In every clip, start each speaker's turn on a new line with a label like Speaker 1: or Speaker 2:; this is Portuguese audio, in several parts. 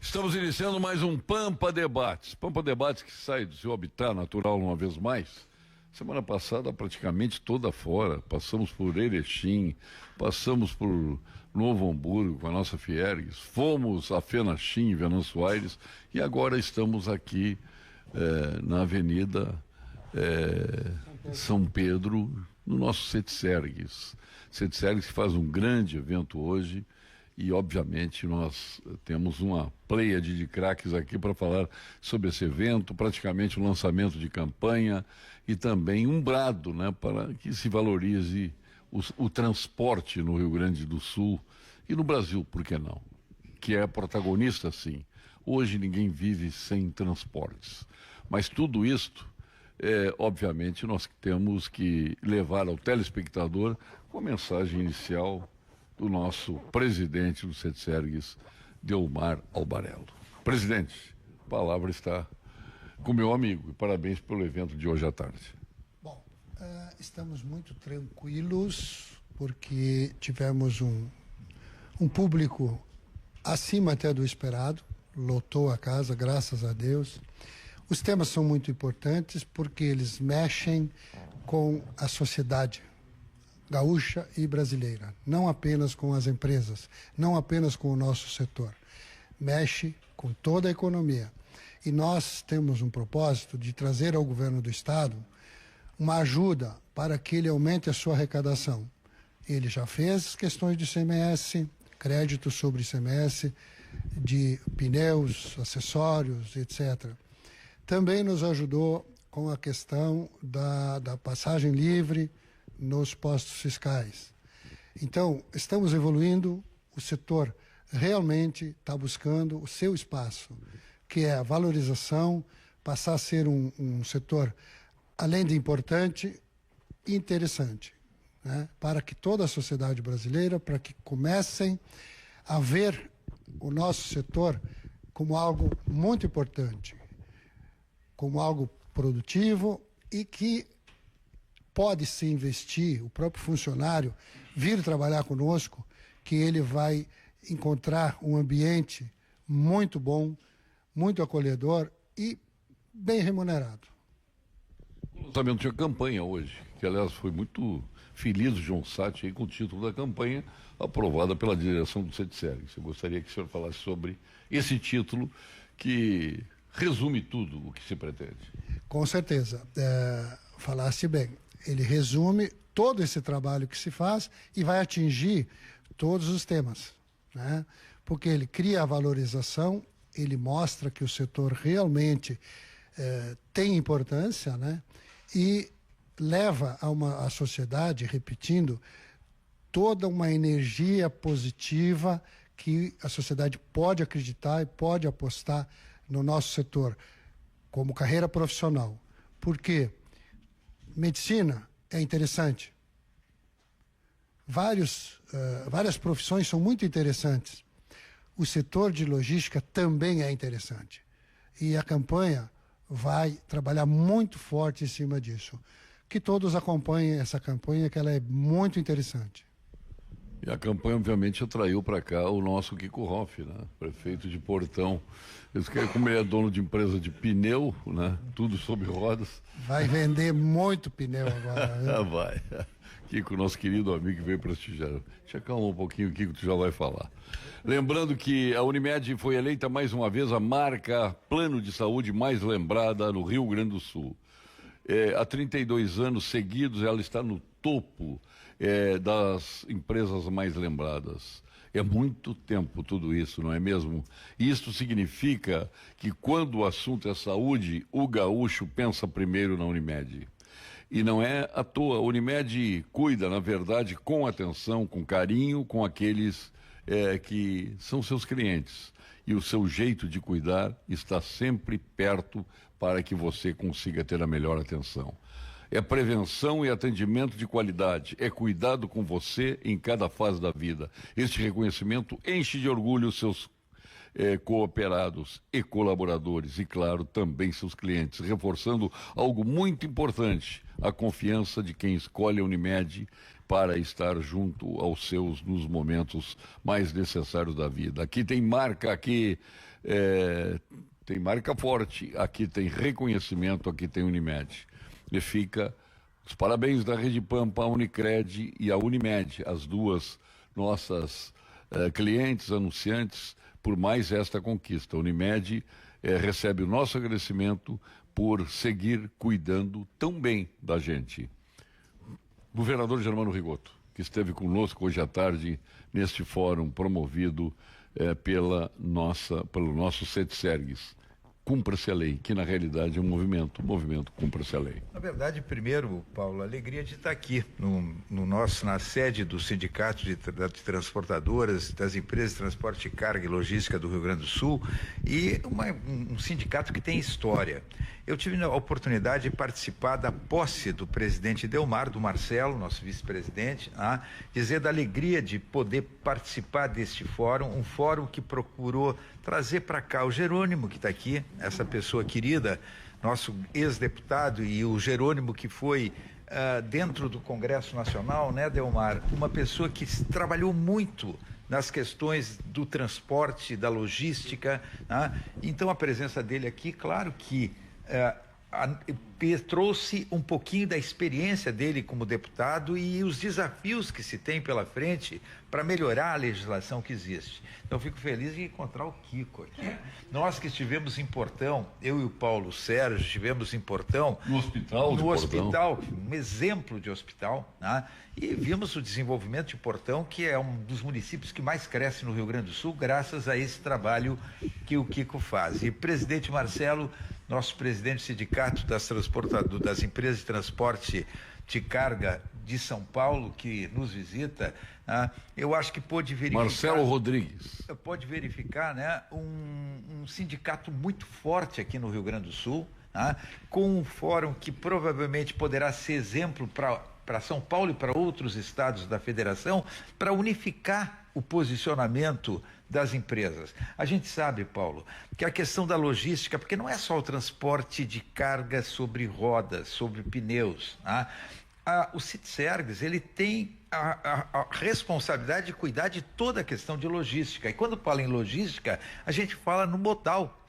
Speaker 1: Estamos iniciando mais um Pampa Debates. Pampa Debates que sai do seu habitat natural uma vez mais. Semana passada praticamente toda fora. Passamos por Erechim, passamos por Novo Hamburgo com a nossa Fiergues, fomos a Fenachim, em Venâncio Aires e agora estamos aqui na Avenida São Pedro, no nosso Setsergues. Setsergues que faz um grande evento hoje. E, obviamente, nós temos uma pleiade de craques aqui para falar sobre esse evento, praticamente um lançamento de campanha e também um brado, né, para que se valorize o transporte no Rio Grande do Sul e no Brasil, por que não? Que é protagonista, sim. Hoje ninguém vive sem transportes. Mas tudo isto, obviamente, nós temos que levar ao telespectador com a mensagem inicial do nosso presidente do Setsergues, Delmar Albarello. Presidente, a palavra está com meu amigo e parabéns pelo evento de hoje à tarde.
Speaker 2: Bom, estamos muito tranquilos porque tivemos um público acima até do esperado, lotou a casa, graças a Deus. Os temas são muito importantes porque eles mexem com a sociedade gaúcha e brasileira, não apenas com as empresas, não apenas com o nosso setor, mexe com toda a economia. E nós temos um propósito de trazer ao governo do estado uma ajuda para que ele aumente a sua arrecadação. Ele já fez questões de ICMS, crédito sobre ICMS, de pneus, acessórios, etc. Também nos ajudou com a questão da passagem livre nos postos fiscais. Então, estamos evoluindo, o setor realmente está buscando o seu espaço, que é a valorização, passar a ser um setor, além de importante, interessante, né? Para que toda a sociedade brasileira, para que comecem a ver o nosso setor como algo muito importante, como algo produtivo e que pode se investir, o próprio funcionário vir trabalhar conosco, que ele vai encontrar um ambiente muito bom, muito acolhedor e bem remunerado.
Speaker 1: O lançamento de campanha hoje, que aliás foi muito feliz o João Satti aí com o título da campanha aprovada pela direção do Setsergues. Eu gostaria que o senhor falasse sobre esse título que resume tudo o que se pretende.
Speaker 2: Com certeza, falaste bem. Ele resume todo esse trabalho que se faz e vai atingir todos os temas, né? Porque ele cria a valorização, ele mostra que o setor realmente tem importância, né? E leva a sociedade, repetindo, toda uma energia positiva que a sociedade pode acreditar e pode apostar no nosso setor como carreira profissional. Por quê? Medicina é interessante. Várias profissões são muito interessantes. O setor de logística também é interessante. E a campanha vai trabalhar muito forte em cima disso. Que todos acompanhem essa campanha, que ela é muito interessante.
Speaker 1: E a campanha, obviamente, atraiu para cá o nosso Kiko Hoff, né? Prefeito de Portão. Como ele é dono de empresa de pneu, né? Tudo sob rodas.
Speaker 2: Vai vender muito pneu agora. Né?
Speaker 1: Vai. Kiko, nosso querido amigo que veio prestigiar. Deixa calma um pouquinho, Kiko, tu já vai falar. Lembrando que a Unimed foi eleita mais uma vez a marca plano de saúde mais lembrada no Rio Grande do Sul. Há 32 anos seguidos ela está no topo das empresas mais lembradas. É muito tempo tudo isso, não é mesmo? Isto significa que quando o assunto é saúde, o gaúcho pensa primeiro na Unimed. E não é à toa, a Unimed cuida, na verdade, com atenção, com carinho, com aqueles que são seus clientes. E o seu jeito de cuidar está sempre perto para que você consiga ter a melhor atenção. É prevenção e atendimento de qualidade. É cuidado com você em cada fase da vida. Este reconhecimento enche de orgulho os seus cooperados e colaboradores e, claro, também seus clientes, reforçando algo muito importante, a confiança de quem escolhe a Unimed para estar junto aos seus nos momentos mais necessários da vida. Aqui tem marca, aqui tem marca forte, aqui tem reconhecimento, aqui tem Unimed. E fica os parabéns da Rede Pampa, a Unicred e a Unimed, as duas nossas clientes, anunciantes, por mais esta conquista. A Unimed recebe o nosso agradecimento por seguir cuidando tão bem da gente. Governador Germano Rigotto, que esteve conosco hoje à tarde neste fórum promovido pelo nosso CETSERGS. Cumpra-se a lei, que na realidade é um movimento cumpra-se a lei.
Speaker 3: Na verdade, primeiro, Paulo, a alegria de estar aqui na sede do Sindicato de Transportadoras, das Empresas de Transporte de Carga e Logística do Rio Grande do Sul, e um sindicato que tem história. Eu tive a oportunidade de participar da posse do presidente Delmar, do Marcelo, nosso vice-presidente, dizer da alegria de poder participar deste fórum, um fórum que procurou trazer para cá o Jerônimo, que está aqui, essa pessoa querida, nosso ex-deputado, e o Jerônimo que foi dentro do Congresso Nacional, né, Delmar, uma pessoa que trabalhou muito nas questões do transporte, da logística, então a presença dele aqui, claro que trouxe um pouquinho da experiência dele como deputado e os desafios que se tem pela frente para melhorar a legislação que existe. Então, fico feliz de encontrar o Kiko aqui. Nós que estivemos em Portão, eu e o Paulo Sérgio estivemos em Portão.
Speaker 1: No hospital,
Speaker 3: um exemplo de hospital, e vimos o desenvolvimento de Portão, que é um dos municípios que mais cresce no Rio Grande do Sul, graças a esse trabalho que o Kiko faz. E presidente Marcelo, nosso presidente do Sindicato das Empresas de Transporte de Carga de São Paulo, que nos visita, eu acho que pôde verificar...
Speaker 1: Marcelo Rodrigues.
Speaker 3: Pode verificar, né, um sindicato muito forte aqui no Rio Grande do Sul, com um fórum que provavelmente poderá ser exemplo para São Paulo e para outros estados da federação, para unificar o posicionamento das empresas. A gente sabe, Paulo, que a questão da logística, porque não é só o transporte de carga sobre rodas, sobre pneus, o CITSERGS, ele tem a responsabilidade de cuidar de toda a questão de logística. E quando fala em logística, a gente fala no modal,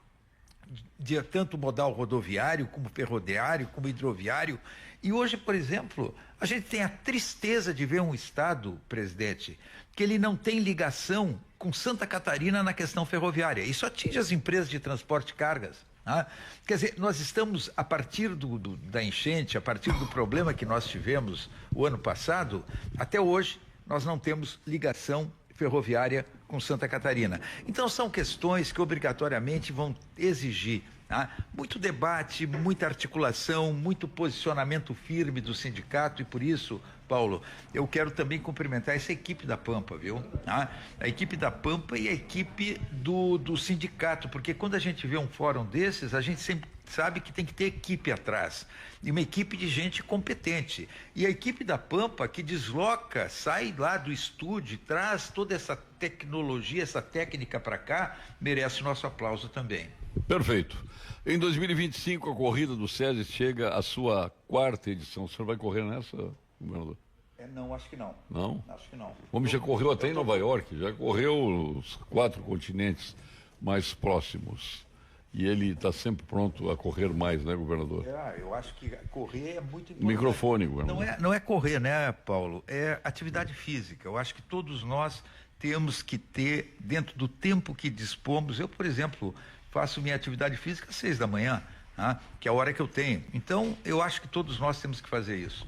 Speaker 3: tanto modal rodoviário, como ferroviário, como hidroviário. E hoje, por exemplo, a gente tem a tristeza de ver um estado, presidente, que ele não tem ligação com Santa Catarina na questão ferroviária. Isso atinge as empresas de transporte de cargas. Quer dizer, nós estamos, a partir da enchente, a partir do problema que nós tivemos o ano passado, até hoje, nós não temos ligação ferroviária com Santa Catarina. Então, são questões que obrigatoriamente vão exigir muito debate, muita articulação, muito posicionamento firme do sindicato, e por isso, Paulo, eu quero também cumprimentar essa equipe da Pampa, viu? A equipe da Pampa e a equipe do sindicato, porque quando a gente vê um fórum desses, a gente sempre sabe que tem que ter equipe atrás, e uma equipe de gente competente. E a equipe da Pampa, que desloca, sai lá do estúdio, traz toda essa tecnologia, essa técnica para cá, merece o nosso aplauso também.
Speaker 1: Perfeito. Em 2025, a corrida do SESI chega à sua 4ª edição. O senhor vai correr nessa, governador?
Speaker 3: Não, acho que não.
Speaker 1: Não?
Speaker 3: Acho que não.
Speaker 1: O homem já correu até em Nova York, já correu os 4 continentes mais próximos. E ele está sempre pronto a correr mais, né, governador?
Speaker 3: Eu acho que correr é muito importante.
Speaker 1: Microfone, governador.
Speaker 3: Não é correr, né, Paulo? É atividade física. Eu acho que todos nós temos que ter, dentro do tempo que dispomos, eu, por exemplo, faço minha atividade física às 6 da manhã, que é a hora que eu tenho. Então, eu acho que todos nós temos que fazer isso.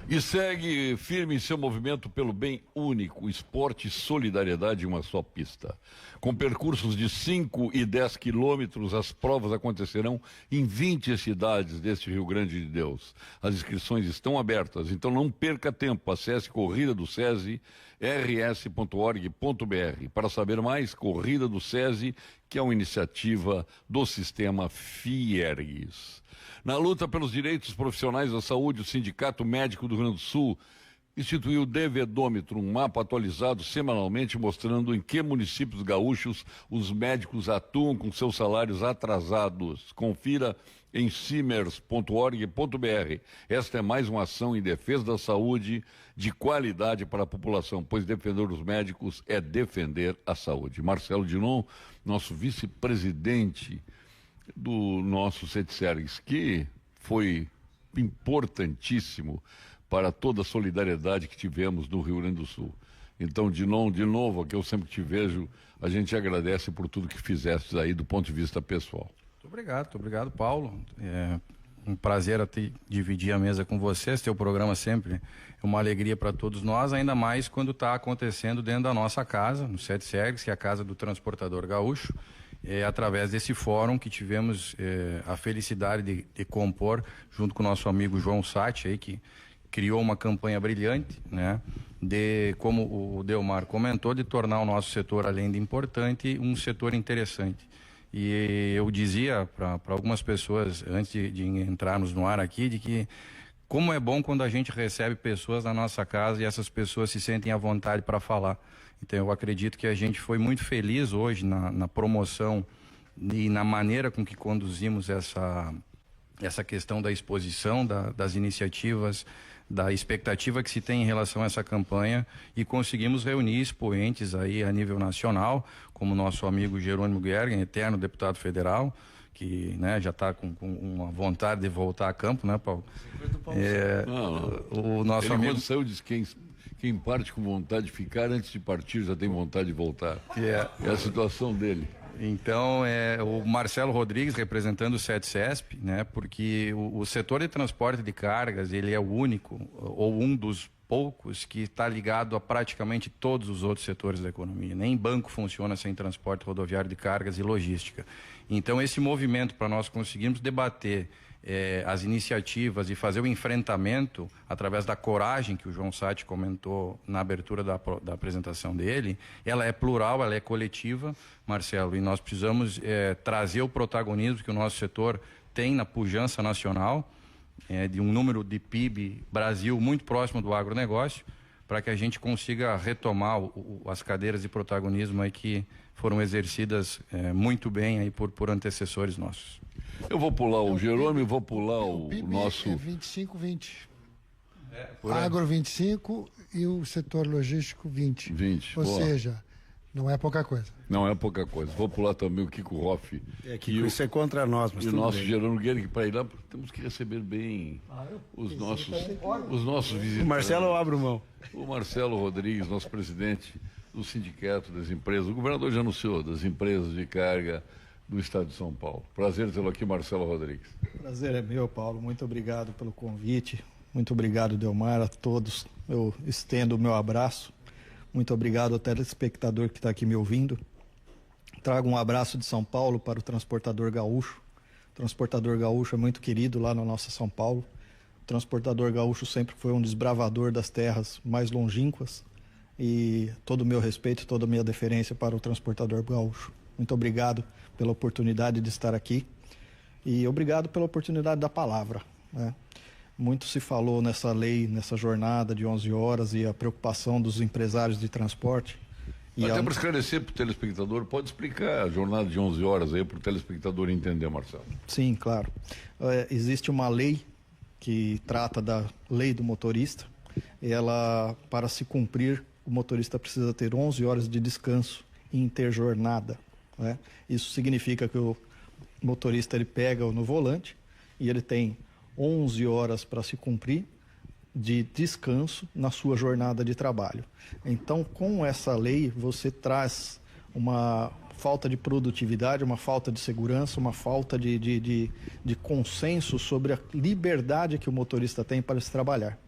Speaker 1: E segue firme em seu movimento pelo bem único, esporte e solidariedade em uma só pista. Com percursos de 5 e 10 quilômetros, as provas acontecerão em 20 cidades deste Rio Grande de Deus. As inscrições estão abertas, então não perca tempo. Acesse Corrida do SESI, rs.org.br. Para saber mais, Corrida do SESI, que é uma iniciativa do sistema Fiergues. Na luta pelos direitos profissionais da saúde, o Sindicato Médico do Rio Grande do Sul instituiu o Devedômetro, um mapa atualizado semanalmente mostrando em que municípios gaúchos os médicos atuam com seus salários atrasados. Confira em simers.org.br. Esta é mais uma ação em defesa da saúde de qualidade para a população, pois defender os médicos é defender a saúde. Marcelo Dinon, nosso vice-presidente do nosso CETSERGS, que foi importantíssimo para toda a solidariedade que tivemos no Rio Grande do Sul. Então, Dinon, de novo, aqui eu sempre te vejo, a gente agradece por tudo que fizeste aí do ponto de vista pessoal.
Speaker 4: Muito obrigado, Paulo. É um prazer dividir a mesa com você. Esse teu programa sempre é uma alegria para todos nós, ainda mais quando está acontecendo dentro da nossa casa, no CETSERGS, que é a casa do transportador gaúcho, através desse fórum que tivemos a felicidade de compor, junto com o nosso amigo João Sati, aí, que criou uma campanha brilhante, né? Como o Delmar comentou, de tornar o nosso setor, além de importante, um setor interessante. E eu dizia para algumas pessoas, antes de entrarmos no ar aqui, de que como é bom quando a gente recebe pessoas na nossa casa e essas pessoas se sentem à vontade para falar. Então eu acredito que a gente foi muito feliz hoje na promoção e na maneira com que conduzimos essa questão da exposição, das iniciativas, da expectativa que se tem em relação a essa campanha, e conseguimos reunir expoentes aí a nível nacional, como nosso amigo Jerônimo Gergen, eterno deputado federal, que, né, já está com uma vontade de voltar a campo, né, Paulo? O nosso
Speaker 1: ele,
Speaker 4: amigo...
Speaker 1: quando saiu, disse quem parte com vontade de ficar, antes de partir já tem vontade de voltar. É a situação dele.
Speaker 4: Então, o Marcelo Rodrigues representando o CETSESP, né, porque o setor de transporte de cargas, ele é o único, ou um dos poucos, que está ligado a praticamente todos os outros setores da economia. Nem banco funciona sem transporte rodoviário de cargas e logística. Então, esse movimento, para nós conseguirmos debater as iniciativas e fazer o enfrentamento através da coragem que o João Sati comentou na abertura da apresentação dele, ela é plural, ela é coletiva, Marcelo, e nós precisamos trazer o protagonismo que o nosso setor tem na pujança nacional, de um número de PIB Brasil muito próximo do agronegócio, para que a gente consiga retomar as cadeiras de protagonismo aí que foram exercidas muito bem aí por antecessores nossos.
Speaker 1: Eu vou pular o Jerônimo e vou pular o
Speaker 2: PIB
Speaker 1: nosso...
Speaker 2: é 25-20. Agro 25 e o setor logístico 20.
Speaker 1: 20.
Speaker 2: Ou
Speaker 1: Boa.
Speaker 2: seja, não é pouca coisa.
Speaker 1: Não é pouca coisa. Vou pular também o Kiko Hoff.
Speaker 5: Isso é contra nós, mas
Speaker 1: e o
Speaker 5: tudo
Speaker 1: nosso
Speaker 5: bem.
Speaker 1: Jerônimo Guerra, que para ir lá temos que receber bem os nossos visitantes.
Speaker 5: O Marcelo abre mão.
Speaker 1: O Marcelo Rodrigues, nosso presidente do Sindicato das Empresas. O governador já anunciou das empresas de carga do Estado de São Paulo. Prazer tê-lo aqui, Marcelo Rodrigues.
Speaker 6: Prazer é meu, Paulo. Muito obrigado pelo convite. Muito obrigado, Delmar, a todos. Eu estendo o meu abraço. Muito obrigado ao telespectador que está aqui me ouvindo. Trago um abraço de São Paulo para o transportador gaúcho. O transportador gaúcho é muito querido lá na nossa São Paulo. O transportador gaúcho sempre foi um desbravador das terras mais longínquas. E todo o meu respeito, toda a minha deferência para o transportador gaúcho. Muito obrigado pela oportunidade de estar aqui e obrigado pela oportunidade da palavra, né? Muito se falou nessa lei, nessa jornada de 11 horas e a preocupação dos empresários de transporte. E
Speaker 1: até para esclarecer para o telespectador, pode explicar a jornada de 11 horas aí para o telespectador entender, Marcelo?
Speaker 6: Sim, claro. Existe uma lei que trata da lei do motorista. Ela, para se cumprir, o motorista precisa ter 11 horas de descanso interjornada, né? Isso significa que o motorista ele pega no volante e ele tem 11 horas para se cumprir de descanso na sua jornada de trabalho. Então, com essa lei, você traz uma falta de produtividade, uma falta de segurança, uma falta de consenso sobre a liberdade que o motorista tem para se trabalhar.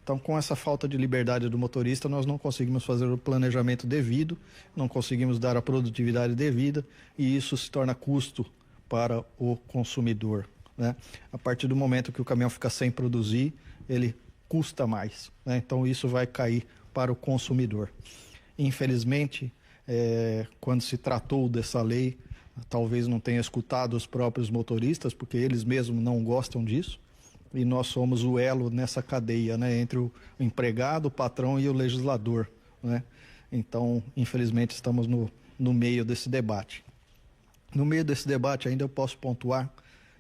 Speaker 6: Então, com essa falta de liberdade do motorista, nós não conseguimos fazer o planejamento devido, não conseguimos dar a produtividade devida e isso se torna custo para o consumidor, né? A partir do momento que o caminhão fica sem produzir, ele custa mais, né? Então, isso vai cair para o consumidor. Infelizmente, quando se tratou dessa lei, talvez não tenha escutado os próprios motoristas, porque eles mesmos não gostam disso. E nós somos o elo nessa cadeia, né, entre o empregado, o patrão e o legislador, né? Então, infelizmente, estamos no meio desse debate. No meio desse debate ainda eu posso pontuar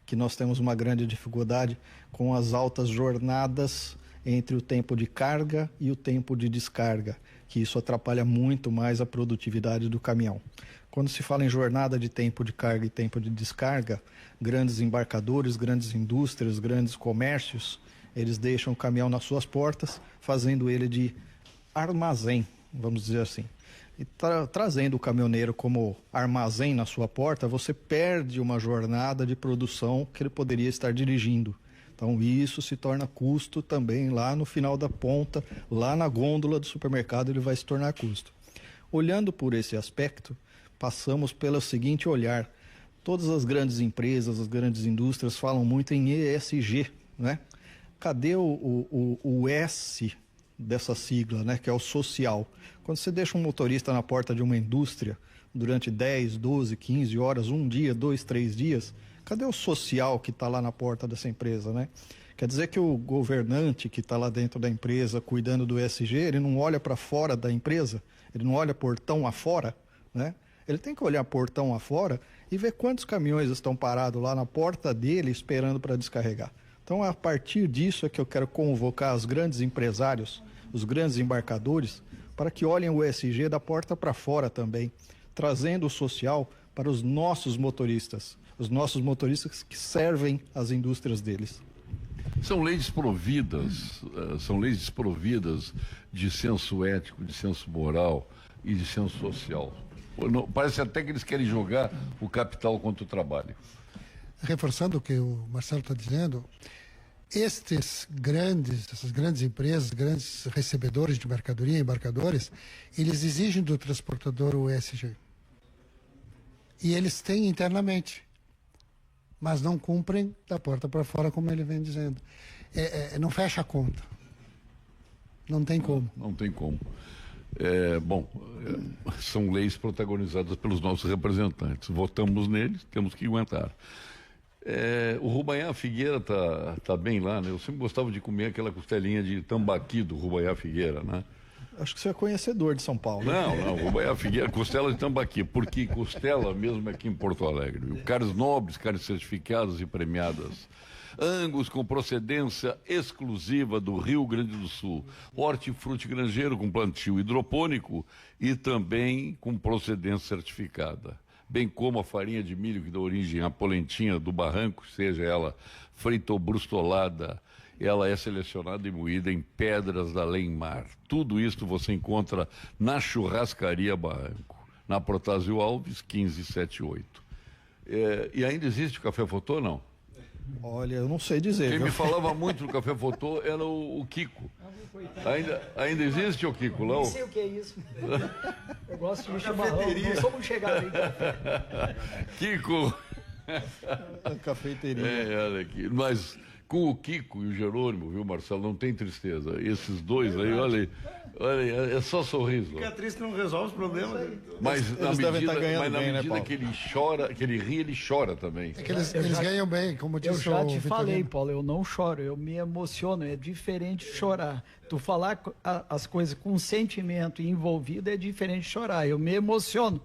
Speaker 6: que nós temos uma grande dificuldade com as altas jornadas entre o tempo de carga e o tempo de descarga, que isso atrapalha muito mais a produtividade do caminhão. Quando se fala em jornada de tempo de carga e tempo de descarga, grandes embarcadores, grandes indústrias, grandes comércios, eles deixam o caminhão nas suas portas, fazendo ele de armazém, vamos dizer assim. E trazendo o caminhoneiro como armazém na sua porta, você perde uma jornada de produção que ele poderia estar dirigindo. Então isso se torna custo também lá no final da ponta, lá na gôndola do supermercado ele vai se tornar custo. Olhando por esse aspecto, passamos pelo seguinte olhar. Todas as grandes empresas, as grandes indústrias falam muito em ESG, né? Cadê o S dessa sigla, né? Que é o social. Quando você deixa um motorista na porta de uma indústria durante 10, 12, 15 horas, um dia, 2, 3 dias, cadê o social que está lá na porta dessa empresa, né? Quer dizer que o governante que está lá dentro da empresa cuidando do ESG, ele não olha para fora da empresa, ele não olha portão afora, né? Ele tem que olhar portão afora e ver quantos caminhões estão parados lá na porta dele esperando para descarregar. Então, a partir disso é que eu quero convocar os grandes empresários, os grandes embarcadores, para que olhem o ESG da porta para fora também, trazendo o social para os nossos motoristas que servem as indústrias deles.
Speaker 1: São leis desprovidas de senso ético, de senso moral e de senso social. Parece até que eles querem jogar o capital contra o trabalho.
Speaker 2: Reforçando o que o Marcelo está dizendo, essas grandes empresas, grandes recebedores de mercadoria, embarcadores, eles exigem do transportador o ESG. E eles têm internamente, mas não cumprem da porta para fora, como ele vem dizendo. Não fecha a conta. Não tem como.
Speaker 1: Não tem como. São leis protagonizadas pelos nossos representantes. Votamos neles, temos que aguentar. O Rubaiá Figueira tá bem lá, né? Eu sempre gostava de comer aquela costelinha de tambaqui do Rubaiá Figueira, né?
Speaker 6: Acho que você é conhecedor de São Paulo.
Speaker 1: Não, Rubaiá Figueira, costela de tambaqui, porque costela mesmo aqui em Porto Alegre. Carnes nobres, carnes certificadas e premiadas. Angus com procedência exclusiva do Rio Grande do Sul. Hortifruti granjeiro com plantio hidropônico e também com procedência certificada. Bem como a farinha de milho que dá origem à polentinha do barranco, seja ela frita ou brustolada, ela é selecionada e moída em pedras da Lenmar. Tudo isso você encontra na Churrascaria Barranco, na Protásio Alves, 1578. E ainda existe o Café Fotô, não?
Speaker 6: Olha, eu não sei dizer.
Speaker 1: Quem me falava muito do Café Fotô era o Kiko. Ainda existe o Kiko, não?
Speaker 7: Não sei o que é isso. Eu gosto de chimarrão, não somos chegados em café.
Speaker 1: Kiko.
Speaker 6: A cafeiteria.
Speaker 1: Olha aqui. Mas com o Kiko e o Jerônimo, viu, Marcelo, não tem tristeza. Esses dois aí, olha, é só sorriso.
Speaker 5: Fica triste, não resolve os problemas.
Speaker 1: Mas na medida
Speaker 6: né,
Speaker 1: que ele chora, que ele ri, ele chora também.
Speaker 2: É que eles ganham bem, como disse o
Speaker 7: Eu já te
Speaker 2: Vitorino.
Speaker 7: falei, Paulo, eu não choro, eu me emociono, é diferente de chorar. Tu falar as coisas com sentimento envolvido é diferente de chorar, eu me emociono.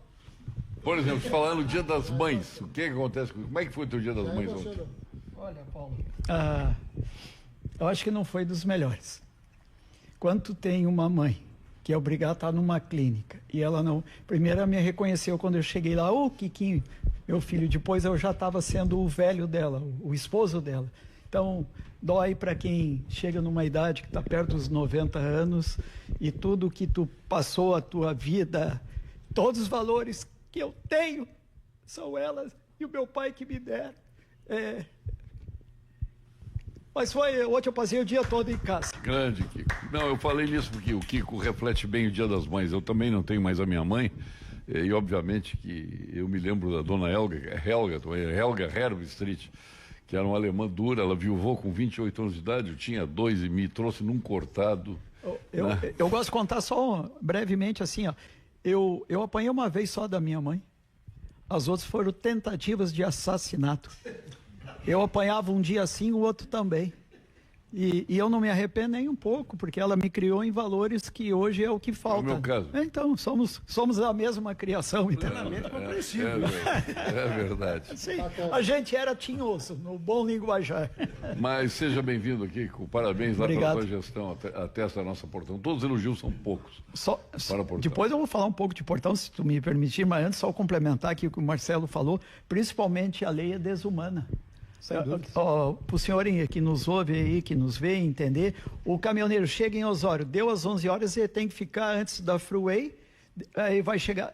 Speaker 1: Por exemplo, falar no Dia das Mães, o que acontece? Como é que foi o teu Dia das Mães ontem?
Speaker 7: Olha, Paulo, eu acho que não foi dos melhores. Quando tu tem uma mãe que é obrigada a estar numa clínica e ela não... Primeiro ela me reconheceu quando eu cheguei lá, Kikinho, meu filho. Depois eu já estava sendo o velho dela, o esposo dela. Então, dói para quem chega numa idade que está perto dos 90 anos e tudo que tu passou a tua vida, todos os valores que eu tenho são elas e o meu pai que me deram. Mas hoje eu passei o dia todo em casa.
Speaker 1: Grande, Kiko. Não, eu falei nisso porque o Kiko reflete bem o Dia das Mães. Eu também não tenho mais a minha mãe. E obviamente que eu me lembro da dona Helga Herbstreit, que era uma alemã dura. Ela viuvou com 28 anos de idade, eu tinha 2 e me trouxe num cortado.
Speaker 7: Eu gosto de contar só brevemente assim, ó. Eu apanhei uma vez só da minha mãe. As outras foram tentativas de assassinato. Eu apanhava um dia assim, o outro também. E eu não me arrependo nem um pouco, porque ela me criou em valores que hoje é o que falta.
Speaker 1: No meu caso.
Speaker 7: Então, somos a mesma criação. Então.
Speaker 5: Plenamente compreensível.
Speaker 1: É verdade.
Speaker 7: Sim, a gente era tinhoso, no bom linguajar.
Speaker 1: Mas seja bem-vindo aqui, parabéns lá pela
Speaker 7: Obrigado.
Speaker 1: sua gestão até essa nossa Portão. Todos os elogios são poucos. Para Portão.
Speaker 7: Depois eu vou falar um pouco de Portão, se tu me permitir, mas antes só complementar aqui o que o Marcelo falou, principalmente a lei é desumana. Para o senhor que nos ouve aí, que nos vê entender, o caminhoneiro chega em Osório, deu às 11 horas, ele tem que ficar antes da freeway, aí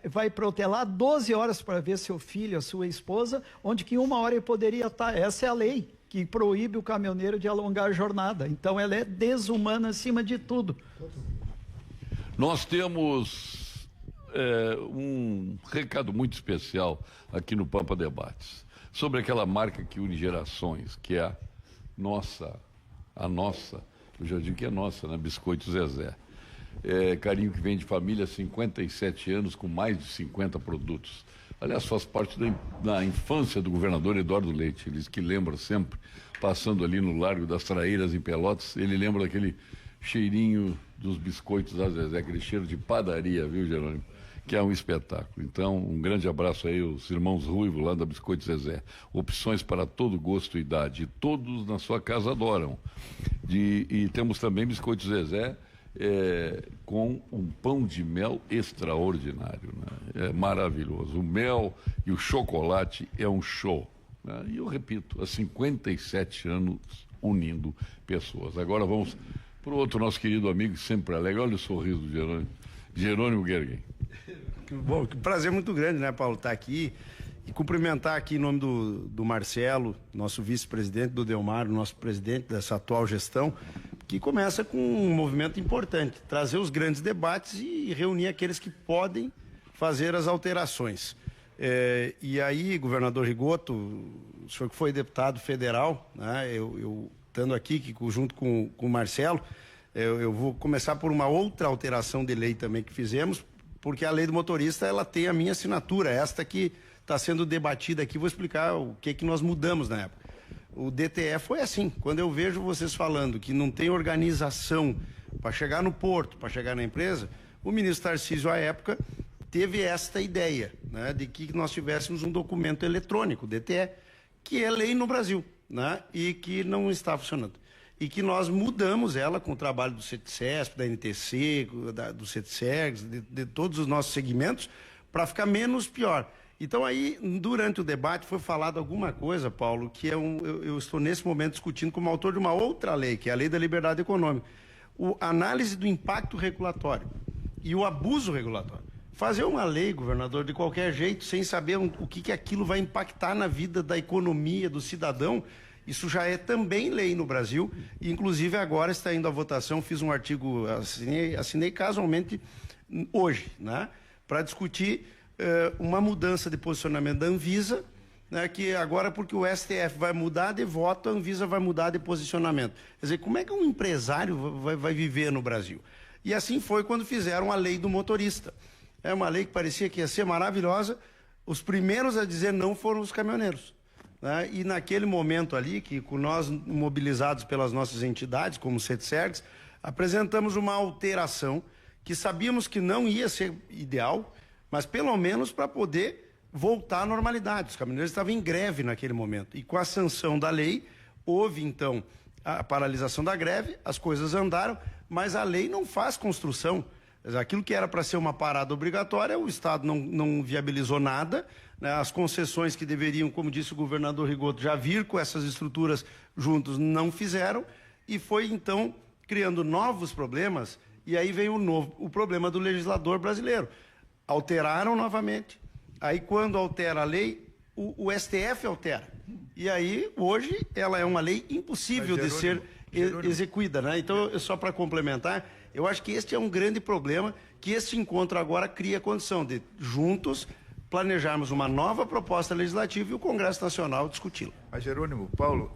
Speaker 7: vai protelar 12 horas para ver seu filho, a sua esposa, onde que 1 hora ele poderia estar. Essa é a lei que proíbe o caminhoneiro de alongar a jornada. Então ela é desumana acima de tudo.
Speaker 1: Nós temos um recado muito especial aqui no Pampa Debates, sobre aquela marca que une gerações, que é a nossa, eu já digo que é nossa, né? Biscoito Zezé. Carinho que vem de família há 57 anos, com mais de 50 produtos. Aliás, faz parte da infância do governador Eduardo Leite, ele que lembra sempre, passando ali no Largo das Traíras, em Pelotas, ele lembra daquele cheirinho dos biscoitos da Zezé, aquele cheiro de padaria, viu, Jerônimo? Que é um espetáculo. Então, um grande abraço aí aos irmãos Ruivo, lá da Biscoito Zezé. Opções para todo gosto e idade. Todos na sua casa adoram. E temos também Biscoito Zezé com um pão de mel extraordinário, né? É maravilhoso. O mel e o chocolate é um show, né? E eu repito, há 57 anos unindo pessoas. Agora vamos para o outro nosso querido amigo, que sempre é legal. Olha o sorriso do Jerônimo Gergen.
Speaker 5: Bom, que prazer muito grande, né, Paulo, estar aqui e cumprimentar aqui em nome do Marcelo, nosso vice-presidente, do Delmar, nosso presidente dessa atual gestão, que começa com um movimento importante, trazer os grandes debates e reunir aqueles que podem fazer as alterações. E aí, governador Rigoto, o senhor que foi deputado federal, né, eu estando aqui junto com o Marcelo, eu vou começar por uma outra alteração de lei também que fizemos, porque a lei do motorista, ela tem a minha assinatura, esta que está sendo debatida aqui, vou explicar o que nós mudamos na época. O DTE foi assim, quando eu vejo vocês falando que não tem organização para chegar no porto, para chegar na empresa, o ministro Tarcísio, à época, teve esta ideia, né, de que nós tivéssemos um documento eletrônico, DTE, que é lei no Brasil, né, e que não está funcionando. E que nós mudamos ela com o trabalho do CETCESP, da NTC, do CETSERGS, de todos os nossos segmentos, para ficar menos pior. Então aí, durante o debate, foi falado alguma coisa, Paulo, que eu estou nesse momento discutindo como autor de uma outra lei, que é a Lei da Liberdade Econômica. A análise do impacto regulatório e o abuso regulatório. Fazer uma lei, governador, de qualquer jeito, sem saber o que aquilo vai impactar na vida da economia, do cidadão, isso já é também lei no Brasil, e inclusive agora está indo à votação, fiz um artigo, assinei casualmente hoje, né, para discutir uma mudança de posicionamento da Anvisa, né, que agora porque o STF vai mudar de voto, a Anvisa vai mudar de posicionamento. Quer dizer, como é que um empresário vai viver no Brasil? E assim foi quando fizeram a lei do motorista. É uma lei que parecia que ia ser maravilhosa, os primeiros a dizer não foram os caminhoneiros. Né? E naquele momento ali, que com nós mobilizados pelas nossas entidades, como o CETSERGS, apresentamos uma alteração que sabíamos que não ia ser ideal, mas pelo menos para poder voltar à normalidade. Os caminhoneiros estavam em greve naquele momento. E com a sanção da lei, houve então a paralisação da greve, as coisas andaram, mas a lei não faz construção. Aquilo que era para ser uma parada obrigatória, o Estado não viabilizou nada, né? As concessões que deveriam, como disse o governador Rigoto, já vir com essas estruturas juntos, não fizeram, e foi então criando novos problemas, e aí veio o problema do legislador brasileiro. Alteraram novamente, aí quando altera a lei, o STF altera. E aí, hoje, ela é uma lei impossível de ser execuída, né? Então, só para complementar, eu acho que este é um grande problema, que este encontro agora cria a condição de, juntos, planejarmos uma nova proposta legislativa e o Congresso Nacional discuti-la.
Speaker 3: Mas, Jerônimo, Paulo,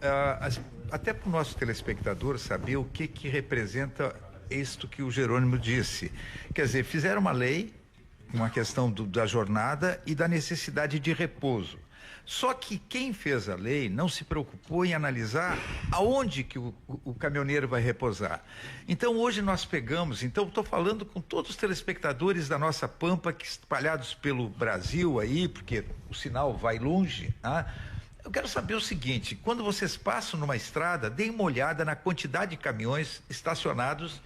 Speaker 3: até para o nosso telespectador saber o que representa isto que o Jerônimo disse. Quer dizer, fizeram uma lei, uma questão da jornada e da necessidade de repouso. Só que quem fez a lei não se preocupou em analisar aonde que o caminhoneiro vai repousar. Então hoje nós pegamos, estou falando com todos os telespectadores da nossa Pampa que espalhados pelo Brasil aí, porque o sinal vai longe, tá? Eu quero saber o seguinte, quando vocês passam numa estrada, deem uma olhada na quantidade de caminhões estacionados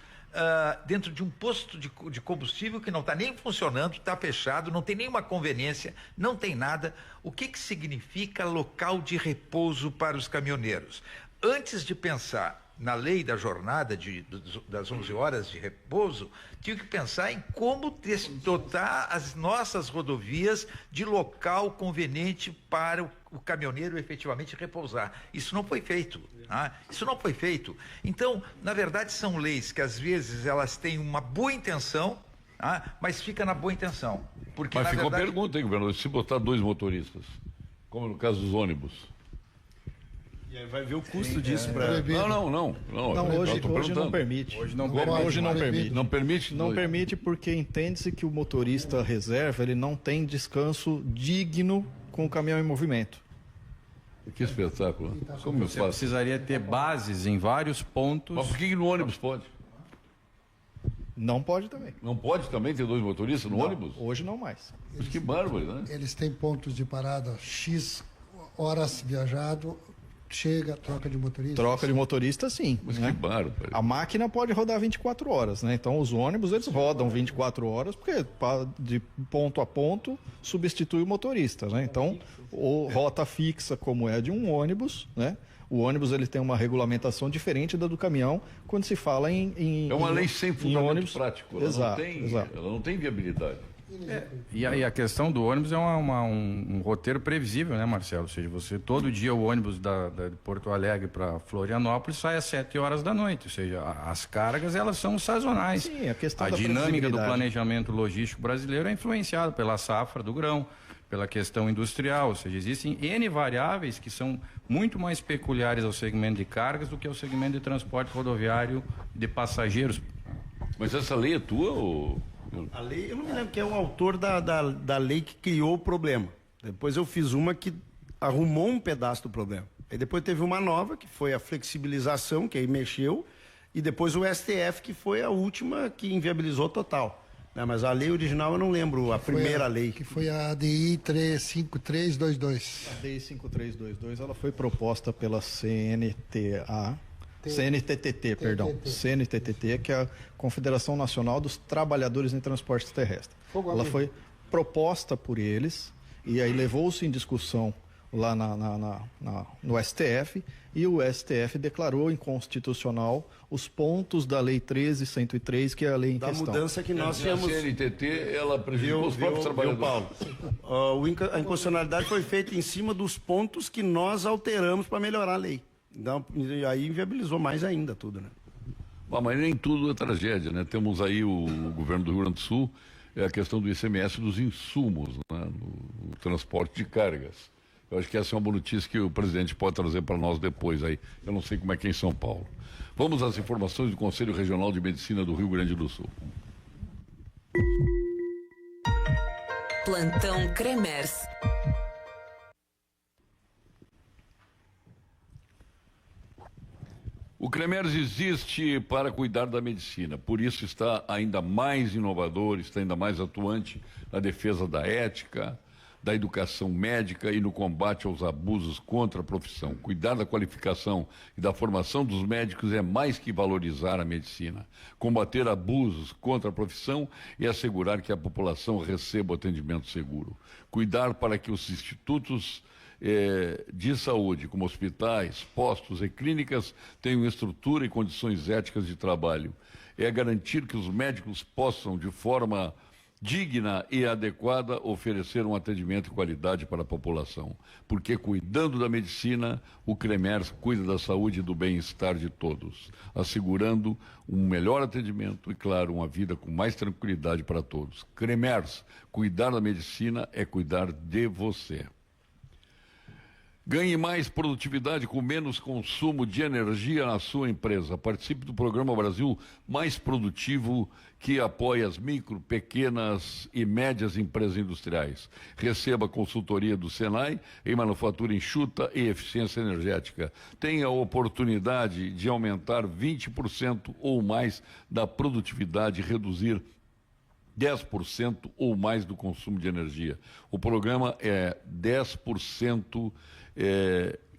Speaker 3: dentro de um posto de combustível que não está nem funcionando, está fechado, não tem nenhuma conveniência, não tem nada. O que significa local de repouso para os caminhoneiros? Antes de pensar na lei da jornada das 11 horas de repouso, tinha que pensar em como dotar as nossas rodovias de local conveniente para o caminhoneiro efetivamente repousar. Isso não foi feito. Isso não foi feito. Então, na verdade, são leis que às vezes elas têm uma boa intenção, mas fica na boa intenção. Porque,
Speaker 1: mas ficou
Speaker 3: verdade...
Speaker 1: pergunta, hein, governador? Se botar 2 motoristas, como no caso dos ônibus.
Speaker 5: E aí vai ver o custo disso para...
Speaker 1: Não,
Speaker 6: hoje não permite. Hoje não permite.
Speaker 1: Não permite?
Speaker 6: Não permite porque entende-se que o motorista reserva, ele não tem descanso digno com o caminhão em movimento.
Speaker 1: Que espetáculo. Como
Speaker 4: Você precisaria ter bases em vários pontos.
Speaker 1: Mas por que no ônibus pode?
Speaker 6: Não pode também.
Speaker 1: Não pode também ter 2 motoristas no ônibus?
Speaker 6: Hoje não mais.
Speaker 1: Mas que bárbaro, né?
Speaker 2: Eles têm pontos de parada, X horas viajado, chega, troca de motorista.
Speaker 6: Troca de motorista, sim.
Speaker 1: Mas
Speaker 6: né?
Speaker 1: que bárbaro.
Speaker 6: A máquina pode rodar 24 horas, né? Então os ônibus, eles rodam 24 horas, porque de ponto a ponto substitui o motorista, né? Então, rota fixa, como é de um ônibus, né? O ônibus, ele tem uma regulamentação diferente da do caminhão quando se fala em
Speaker 1: é uma lei sem fundamento
Speaker 6: ônibus
Speaker 1: prático. Ela,
Speaker 6: exato,
Speaker 1: ela não tem viabilidade.
Speaker 4: E a questão do ônibus é um roteiro previsível, né, Marcelo? Ou seja, você todo dia o ônibus de Porto Alegre para Florianópolis sai às 7 horas da noite. Ou seja, as cargas elas são sazonais.
Speaker 6: Sim, a questão
Speaker 4: da dinâmica do planejamento logístico brasileiro é influenciada pela safra do grão, pela questão industrial. Ou seja, existem N variáveis que são muito mais peculiares ao segmento de cargas do que ao segmento de transporte rodoviário de passageiros.
Speaker 1: Mas essa lei é tua ou...
Speaker 5: A lei, eu não me lembro quem é o autor da lei que criou o problema. Depois eu fiz uma que arrumou um pedaço do problema. Aí depois teve uma nova, que foi a flexibilização, que aí mexeu, e depois o STF, que foi a última que inviabilizou total. Mas a lei original eu não lembro, a primeira lei.
Speaker 2: Que foi a ADI 35322.
Speaker 6: A ADI 5322, ela foi proposta pela CNTTT, que é a Confederação Nacional dos Trabalhadores em Transportes Terrestres. Ela foi proposta por eles e aí levou-se em discussão lá no STF e o STF declarou inconstitucional os pontos da Lei 13.103, que é a lei em questão.
Speaker 5: Da mudança que nós tínhamos...
Speaker 1: A CNTT, ela prejudicou os próprios trabalhadores.
Speaker 5: Paulo, a inconstitucionalidade foi feita em cima dos pontos que nós alteramos para melhorar a lei. Então, aí inviabilizou mais ainda tudo, né?
Speaker 1: Mas nem tudo é tragédia, né? Temos aí o governo do Rio Grande do Sul, a questão do ICMS dos insumos, né? No transporte de cargas. Eu acho que essa é uma boa notícia que o presidente pode trazer para nós depois aí. Eu não sei como é que é em São Paulo. Vamos às informações do Conselho Regional de Medicina do Rio Grande do Sul.
Speaker 8: Plantão Cremers.
Speaker 1: O Cremers existe para cuidar da medicina, por isso está ainda mais inovador, está ainda mais atuante na defesa da ética, da educação médica e no combate aos abusos contra a profissão. Cuidar da qualificação e da formação dos médicos é mais que valorizar a medicina. Combater abusos contra a profissão é assegurar que a população receba o atendimento seguro. Cuidar para que os institutos de saúde, como hospitais, postos e clínicas, tenham estrutura e condições éticas de trabalho. É garantir que os médicos possam, de forma digna e adequada, oferecer um atendimento de qualidade para a população. Porque cuidando da medicina, o Cremers cuida da saúde e do bem-estar de todos, assegurando um melhor atendimento e, claro, uma vida com mais tranquilidade para todos. Cremers, cuidar da medicina é cuidar de você. Ganhe mais produtividade com menos consumo de energia na sua empresa. Participe do programa Brasil Mais Produtivo, que apoia as micro, pequenas e médias empresas industriais. Receba a consultoria do Senai em manufatura enxuta e eficiência energética. Tenha a oportunidade de aumentar 20% ou mais da produtividade e reduzir 10% ou mais do consumo de energia. O programa é 10%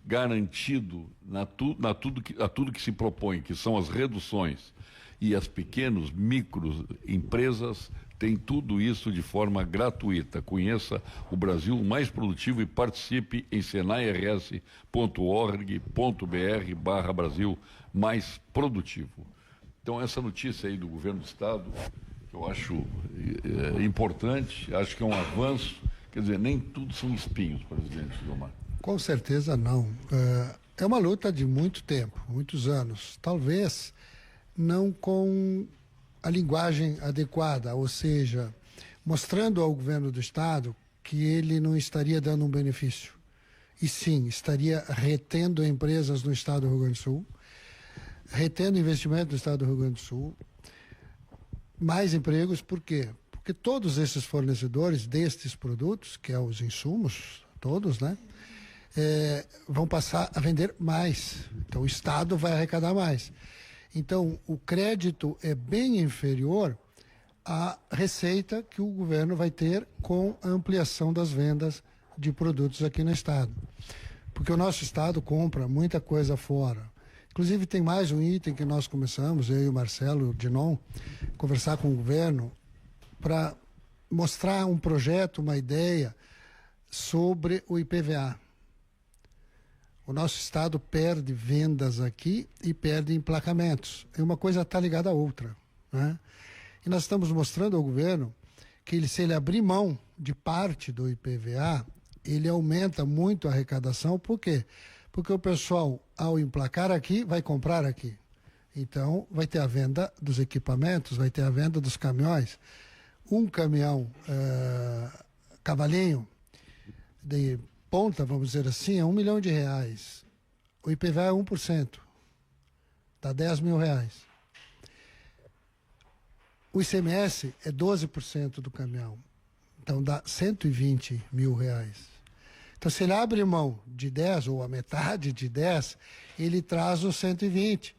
Speaker 1: garantido a tudo que se propõe, que são as reduções. E as pequenas, micro empresas têm tudo isso de forma gratuita. Conheça o Brasil mais produtivo e participe em senairs.org.br/Brasil mais produtivo. Então, essa notícia aí do governo do Estado, que eu acho importante, acho que é um avanço. Quer dizer, nem tudo são espinhos, presidente Gilmar.
Speaker 2: Com certeza não. É uma luta de muito tempo, muitos anos. Talvez não com a linguagem adequada, ou seja, mostrando ao governo do Estado que ele não estaria dando um benefício. E sim, estaria retendo empresas no Estado do Rio Grande do Sul, retendo investimento no Estado do Rio Grande do Sul, mais empregos, por quê? Porque todos esses fornecedores destes produtos, que é os insumos, todos, né? Vão passar a vender mais. Então, o Estado vai arrecadar mais. Então, o crédito é bem inferior à receita que o governo vai ter com a ampliação das vendas de produtos aqui no Estado. Porque o nosso Estado compra muita coisa fora. Inclusive, tem mais um item que nós começamos, eu e o Marcelo Dinon, conversar com o governo para mostrar um projeto, uma ideia sobre o IPVA. O nosso Estado perde vendas aqui e perde emplacamentos. E uma coisa está ligada à outra, né? E nós estamos mostrando ao governo que se ele abrir mão de parte do IPVA, ele aumenta muito a arrecadação. Por quê? Porque o pessoal, ao emplacar aqui, vai comprar aqui. Então, vai ter a venda dos equipamentos, vai ter a venda dos caminhões. Um caminhão cavalinho de ponta, vamos dizer assim, é R$1 milhão. O IPVA é 1%. Dá R$10 mil. O ICMS é 12% do caminhão. Então dá R$120 mil. Então, se ele abre mão de 10 ou a metade de 10, ele traz os 120.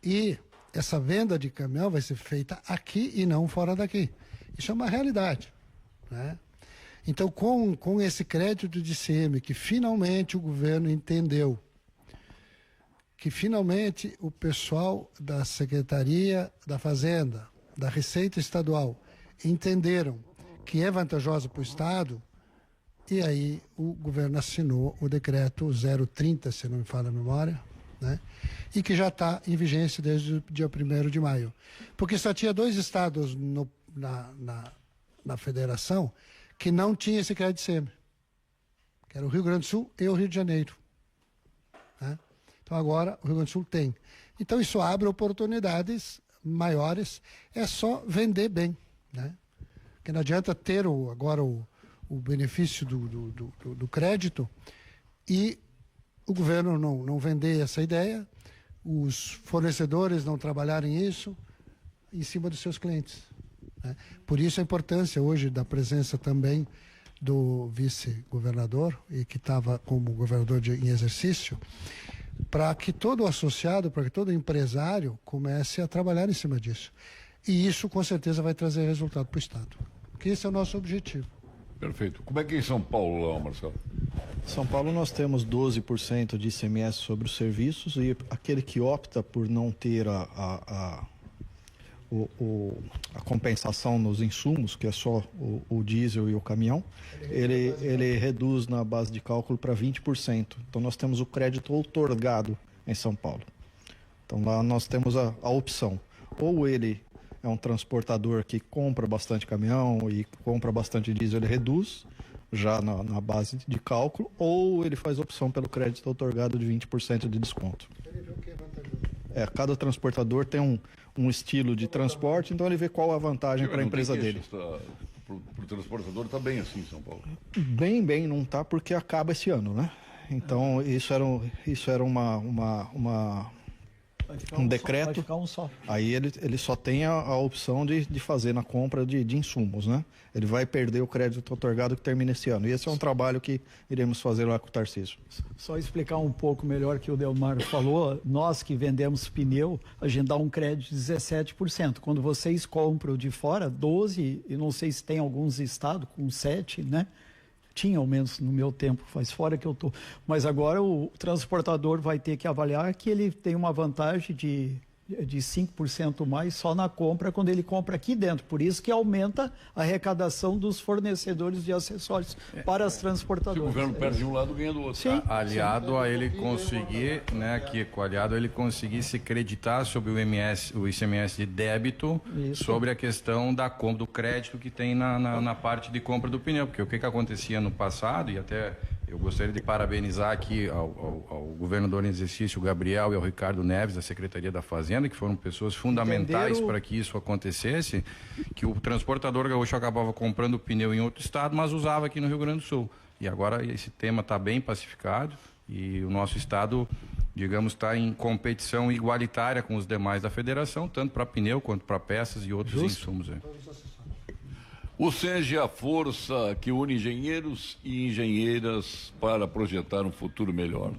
Speaker 2: E essa venda de caminhão vai ser feita aqui e não fora daqui. Isso é uma realidade, né? Então, com esse crédito de ICM, que finalmente o governo entendeu, que finalmente o pessoal da Secretaria da Fazenda, da Receita Estadual, entenderam que é vantajoso para o Estado, e aí o governo assinou o decreto 030, se não me falha a memória, né? E que já está em vigência desde o dia 1º de maio. Porque só tinha 2 estados na federação que não tinha esse crédito ICM, que era o Rio Grande do Sul e o Rio de Janeiro, né? Então agora o Rio Grande do Sul tem. Então isso abre oportunidades maiores, é só vender bem, né? Porque não adianta ter agora o benefício do crédito e o governo não vender essa ideia, os fornecedores não trabalharem isso em cima dos seus clientes, né? Por isso a importância hoje da presença também do vice-governador, e que estava como governador em exercício, para que todo associado, para que todo empresário comece a trabalhar em cima disso. E isso com certeza vai trazer resultado para o Estado, porque esse é o nosso objetivo.
Speaker 1: Perfeito. Como é que é em São Paulo, lá, Marcelo?
Speaker 6: São Paulo nós temos 12% de ICMS sobre os serviços, e aquele que opta por não ter a compensação nos insumos, que é só o diesel e o caminhão, ele reduz na base de cálculo para 20%. Então nós temos o crédito outorgado em São Paulo. Então lá nós temos a opção. Ou ele é um transportador que compra bastante caminhão e compra bastante diesel, ele reduz já na base de cálculo, ou ele faz opção pelo crédito outorgado de 20% de desconto. Cada transportador tem um estilo de transporte, então ele vê qual a vantagem para a empresa dele.
Speaker 1: Para o transportador está bem assim em São Paulo?
Speaker 6: Bem, não está, porque acaba esse ano, né? Então, isso era um decreto.
Speaker 7: Vai ficar um só.
Speaker 6: Aí ele só tem a opção de fazer na compra de insumos, né? Ele vai perder o crédito otorgado que termina esse ano. E esse é um trabalho que iremos fazer lá com o Tarcísio.
Speaker 7: Só explicar um pouco melhor que o Delmar falou, nós que vendemos pneu, a gente dá um crédito de 17%. Quando vocês compram de fora, 12%, e não sei se tem alguns estados com 7%, né? Tinha, ao menos no meu tempo, faz fora que eu estou. Mas agora o transportador vai ter que avaliar que ele tem uma vantagem de 5% mais só na compra quando ele compra aqui dentro. Por isso que aumenta a arrecadação dos fornecedores de acessórios para as
Speaker 1: Se o
Speaker 7: transportadoras.
Speaker 1: governo perde de um lado, ganha do outro.
Speaker 7: Sim.
Speaker 4: Aliado a ele conseguir, né, Kiko, aliado a ele conseguir se creditar sobre o ICMS de débito,
Speaker 7: Isso.
Speaker 4: sobre a questão da compra do crédito que tem na parte de compra do pneu, porque o que acontecia no passado, e até eu gostaria de parabenizar aqui ao governador em exercício, o Gabriel, e ao Ricardo Neves, da Secretaria da Fazenda, que foram pessoas fundamentais para que isso acontecesse, que o transportador gaúcho acabava comprando pneu em outro estado, mas usava aqui no Rio Grande do Sul. E agora esse tema está bem pacificado e o nosso estado, digamos, está em competição igualitária com os demais da federação, tanto para pneu quanto para peças e outros insumos.
Speaker 1: O SENGE é a força que une engenheiros e engenheiras para projetar um futuro melhor.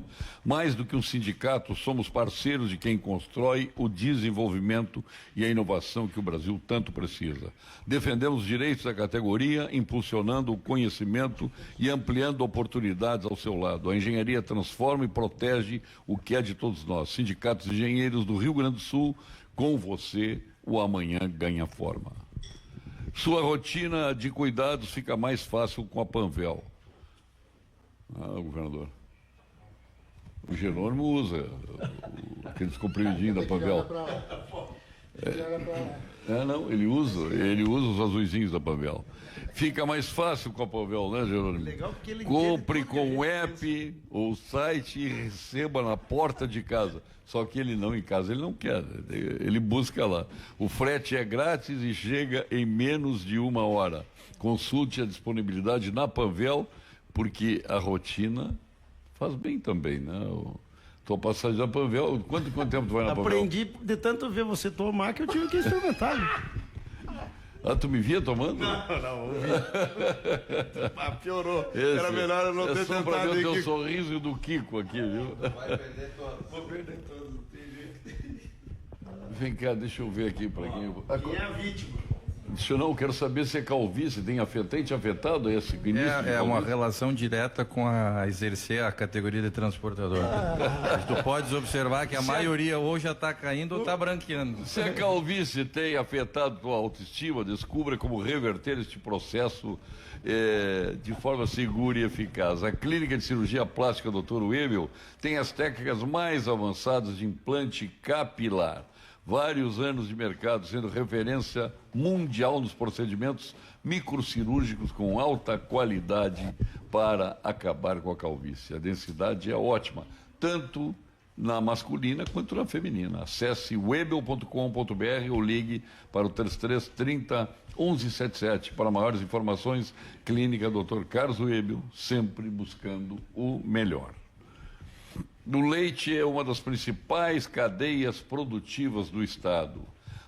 Speaker 1: Mais do que um sindicato, somos parceiros de quem constrói o desenvolvimento e a inovação que o Brasil tanto precisa. Defendemos os direitos da categoria, impulsionando o conhecimento e ampliando oportunidades ao seu lado. A engenharia transforma e protege o que é de todos nós. Sindicatos de Engenheiros do Rio Grande do Sul, com você, o amanhã ganha forma. Sua rotina de cuidados fica mais fácil com a Panvel. Governador. O Jerônimo usa aqueles comprimidinhos da Panvel. Não, ele usa os azuizinhos da Panvel. Fica mais fácil com a Panvel, né, Jerônimo?
Speaker 5: Legal porque ele
Speaker 1: Compre com o app ou site e receba na porta de casa. Só que ele não, em casa, ele não quer, ele busca lá. O frete é grátis e chega em menos de 1 hora. Consulte a disponibilidade na Panvel, porque a rotina faz bem também, né? Tua passagem da Panvel, quanto tempo tu vai na Panvel?
Speaker 5: Aprendi de tanto ver você tomar que eu tive que experimentar.
Speaker 1: Tu me via tomando?
Speaker 5: Não, ouvi. Piorou.
Speaker 1: Esse,
Speaker 5: era melhor eu não ter
Speaker 1: só pra
Speaker 5: tentado.
Speaker 1: ver o teu sorriso do Kiko aqui, viu?
Speaker 8: Vai perder todos. Vou perder todos, não tem jeito.
Speaker 1: Vem cá, deixa eu ver aqui para quem eu vou.
Speaker 5: Quem é a vítima?
Speaker 1: Deixa eu quero saber se é calvície, tem afetado esse início de
Speaker 4: É uma
Speaker 1: calvície?
Speaker 4: relação direta com a exercer a categoria de transportador. Tu podes observar que a maioria hoje já está caindo ou está branqueando.
Speaker 1: Se a calvície tem afetado tua autoestima, descubra como reverter este processo de forma segura e eficaz. A Clínica de Cirurgia Plástica Dr. Webel tem as técnicas mais avançadas de implante capilar. Vários anos de mercado, sendo referência mundial nos procedimentos microcirúrgicos com alta qualidade para acabar com a calvície. A densidade é ótima, tanto na masculina quanto na feminina. Acesse webel.com.br ou ligue para o 3330 1177. Para maiores informações, Clínica Dr. Carlos Webel, sempre buscando o melhor. O leite é uma das principais cadeias produtivas do Estado.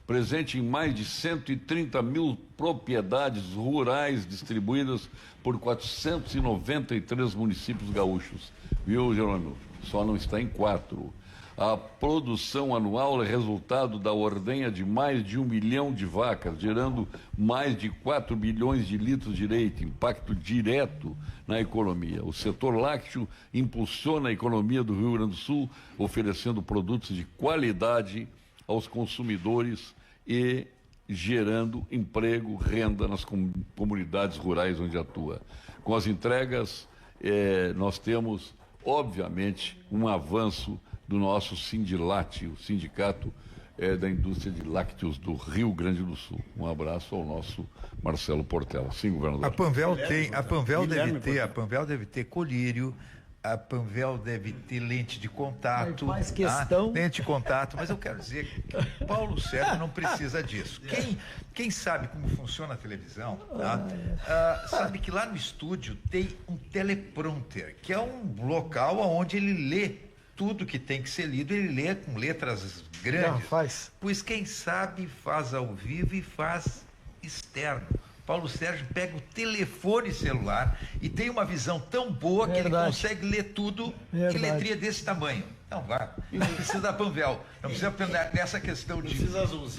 Speaker 1: Presente em mais de 130 mil propriedades rurais distribuídas por 493 municípios gaúchos. Viu, Jerônimo? Só não está em 4. A produção anual é resultado da ordenha de mais de 1 milhão de vacas, gerando mais de 4 bilhões de litros de leite, impacto direto na economia. O setor lácteo impulsiona a economia do Rio Grande do Sul, oferecendo produtos de qualidade aos consumidores e gerando emprego, renda nas comunidades rurais onde atua. Com as entregas, nós temos, obviamente, um avanço do nosso Sindilate, o Sindicato da Indústria de Lácteos do Rio Grande do Sul. Um abraço ao nosso Marcelo Portela. Sim, governador.
Speaker 3: A Panvel deve ter colírio, a Panvel deve ter lente de contato.
Speaker 7: Faz questão.
Speaker 3: Lente de contato, mas eu quero dizer que Paulo Sérgio não precisa disso. Quem sabe como funciona a televisão, sabe que lá no estúdio tem um teleprompter, que é um local onde ele lê tudo que tem que ser lido, ele lê com letras grandes.
Speaker 7: Não, faz.
Speaker 3: Pois quem sabe faz ao vivo e faz externo. Paulo Sérgio pega o telefone celular e tem uma visão tão boa que ele consegue ler tudo em letria desse tamanho. Então vá, não precisa da Panvel, não precisa nessa questão de